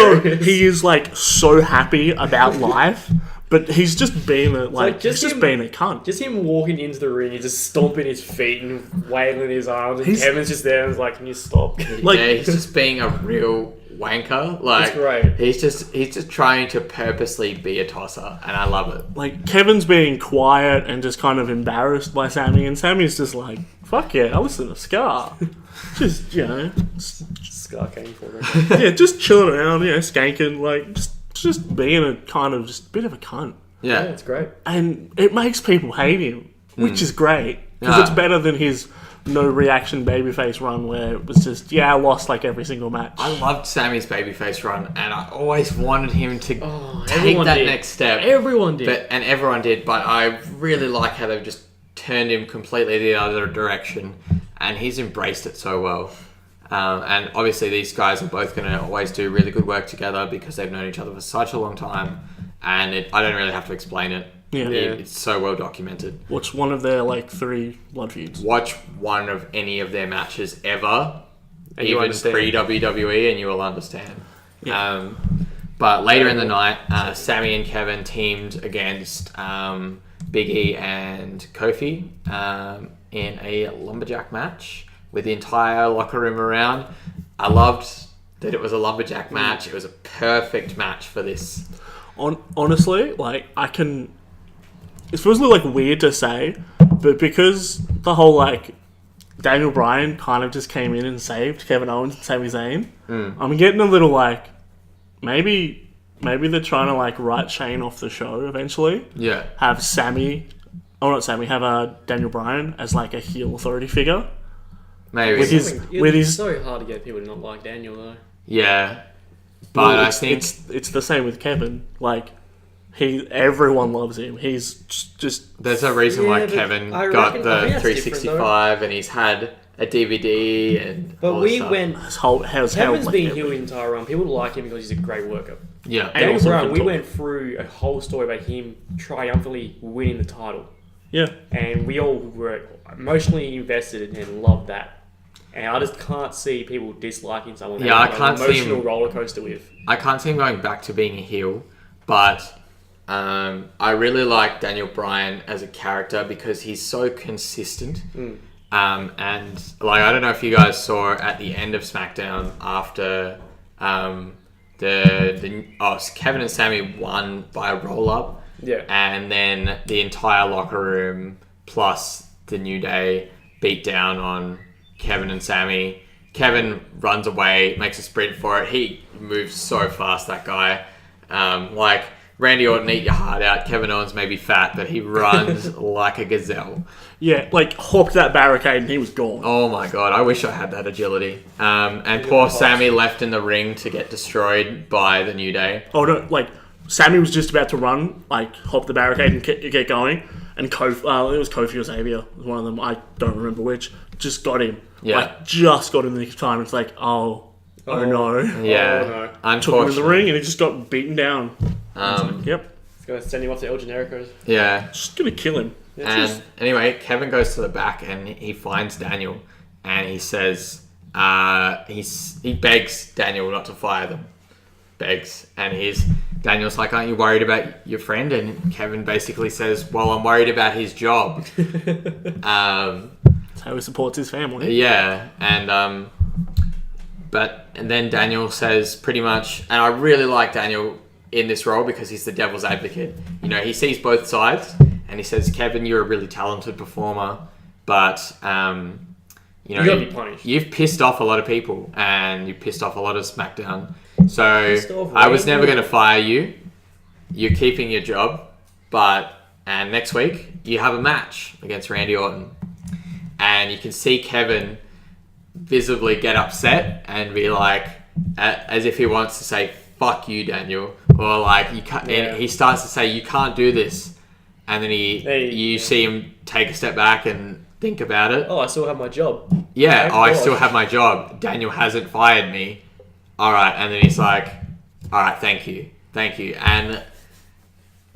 so happy about life, but he's just being a being a cunt. Just him walking into the ring, he's just stomping his feet and waving his arms, and Kevin's just there and is like, "Can you stop?" He's just being a real wanker. That's great. He's just trying to purposely be a tosser, and I love it. Kevin's being quiet and just kind of embarrassed by Sammy, and Sammy's just like, "Fuck yeah, I listen to Scar." Just Scar came for him. just chilling around, skanking, just being a kind of just bit of a cunt. Yeah, it's great. And it makes people hate him, which is great, because it's better than his no reaction babyface run where it was just, I lost every single match. I loved Sammy's babyface run, and I always wanted him to take everyone that did. next step. Everyone did. And everyone did, but I really like how they've just turned him completely the other direction, and he's embraced it so well. And obviously these guys are both going to always do really good work together because they've known each other for such a long time, and I don't really have to explain it. Yeah. It's so well documented. Watch one of their 3 blood feuds. Watch one of any of their matches ever, And you even understand. pre-WWE, and you will understand. Yeah. But later in the night, Sammy and Kevin teamed against Big E and Kofi in a lumberjack match with the entire locker room around. I loved that it was a lumberjack match. It was a perfect match for this. Honestly, it's really weird to say, but because the whole Daniel Bryan kind of just came in and saved Kevin Owens and Sami Zayn, I'm getting a little maybe they're trying to write Shane off the show eventually. Yeah. Have Daniel Bryan as a heel authority figure. Maybe. It's so hard to get people to not like Daniel though. Yeah. But I think it's the same with Kevin. Everyone loves him. He's just there's a reason why Yeah, but Kevin I got reckon- the I think that's 365 and he's had a DVD and But all we this stuff. went. his whole Kevin's held been heel the entire run. People like him because he's a great worker. Yeah. And Daniel also Bryan, can we talk. went through a whole story about him triumphantly winning the title, Yeah. and we all were emotionally invested and loved that. And I just can't see people disliking someone. Yeah, I they've can't had an see emotional him- roller coaster with. I can't see him going back to being a heel, but I really like Daniel Bryan as a character because he's so consistent. And like, I don't know if you guys saw at the end of SmackDown after Kevin and Sammy won by a roll up. Yeah. And then the entire locker room plus the New Day beat down on Kevin and Sammy. Kevin runs away, makes a sprint for it. He moves so fast, that guy. Like, Randy Orton, eat your heart out. Kevin Owens may be fat, but he runs like a gazelle. Yeah, like, hopped that barricade and he was gone. Oh my god, I wish I had that agility. And poor Sammy left in the ring to get destroyed by the New Day. Oh, no, like, Sammy was just about to run, like, hop the barricade and get going. And it was Kofi or Xavier, one of them, I don't remember which, just got him. Yeah. Like, just got him the next time. It's like, oh no. Yeah, Oh, no. Took him in unfortunately. the ring and he just got beaten down. Yep. It's going to send him off to El Generico. Yeah. Just gonna kill him. And anyway, Kevin goes to the back and he finds Daniel and he says, he begs Daniel not to fire them. Begs. And Daniel's like, aren't you worried about your friend? And Kevin basically says, well, I'm worried about his job. That's how he supports his family. Yeah. And then Daniel says pretty much, and I really like Daniel in this role because he's the devil's advocate. You know, he sees both sides and he says, Kevin, you're a really talented performer, but you You gotta be punished. You've pissed off a lot of people and you pissed off a lot of SmackDown. So off I was Randy? never going to fire you. You're keeping your job, and next week you have a match against Randy Orton, and you can see Kevin visibly get upset and be like, as if he wants to say, fuck you, Daniel, or like, you can't, and he starts to say, you can't do this, and then you see him take a step back and think about it. Oh, I still have my job. Yeah, Okay, I gosh. still have my job. Daniel hasn't fired me. All right, and then he's like, all right, thank you. And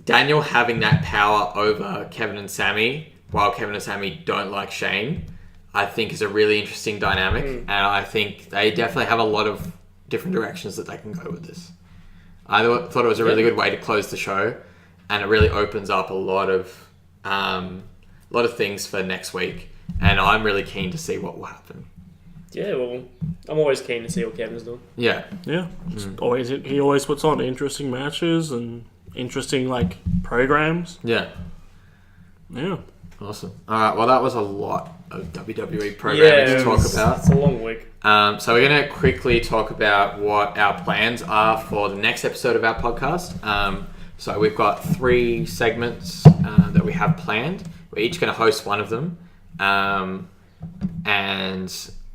Daniel having that power over Kevin and Sammy, while Kevin and Sammy don't like Shane, I think is a really interesting dynamic, and I think they definitely have a lot of different directions that they can go with this. I thought it was a really good way to close the show, and it really opens up a lot of things for next week, and I'm really keen to see what will happen. Yeah, well, I'm always keen to see what Kevin's doing. Yeah. Yeah. He always puts on interesting matches and interesting, like, programs. Yeah. Yeah. Awesome. All right. Well, that was a lot of WWE programming to talk about. It's a long week. So we're going to quickly talk about what our plans are for the next episode of our podcast. So we've got 3 segments that we have planned. We're each going to host one of them. And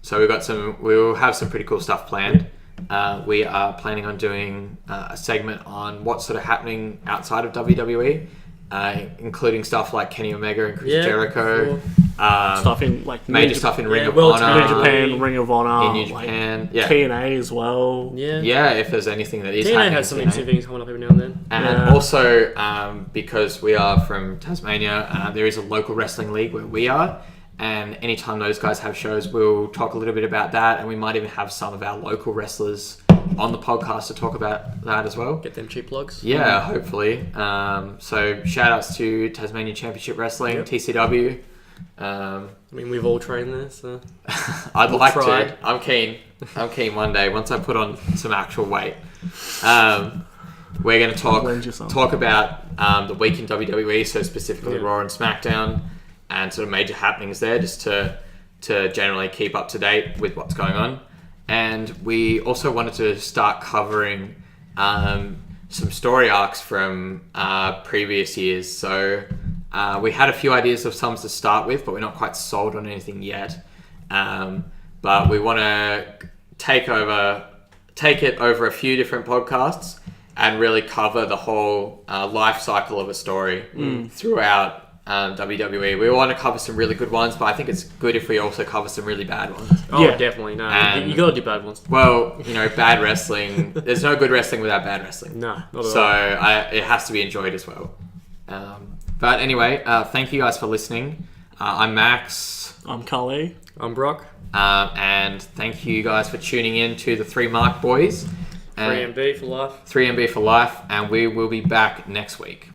so we'll have some pretty cool stuff planned. We are planning on doing a segment on what's sort of happening outside of WWE, including stuff like Kenny Omega and Chris Jericho. Stuff in, like, Major stuff in Ring of World Honor. New Japan, Ring of Honor. In New Japan. Yeah. TNA as well. Yeah, if there's anything that is TNA happening. has some TNA. interesting things coming up every now and then. And also, because we are from Tasmania, there is a local wrestling league where we are. And anytime those guys have shows, we'll talk a little bit about that. And we might even have some of our local wrestlers on the podcast to talk about that as well. Get them cheap plugs. Yeah, hopefully. So shout outs to Tasmanian Championship Wrestling, TCW. I mean, we've all trained there, so... I'd like tried. to. I'm keen one day, once I put on some actual weight. We're going to Lend you some. talk about the week in WWE, so specifically Raw and SmackDown, and sort of major happenings there, just to generally keep up to date with what's going on. And we also wanted to start covering some story arcs from previous years. So we had a few ideas of some to start with, but we're not quite sold on anything yet. But we want to take it over a few different podcasts and really cover the whole life cycle of a story throughout WWE. We want to cover some really good ones, but I think it's good if we also cover some really bad ones. Oh, Yeah. definitely. No, And- you gotta do bad ones. Well, bad wrestling. There's no good wrestling without bad wrestling. No, not at So all. it has to be enjoyed as well. But anyway, thank you guys for listening. I'm Max, I'm Kali. I'm Brock. and thank you guys for tuning in to the 3 Mark Boys. And 3MB for life. 3MB for life, and we will be back next week.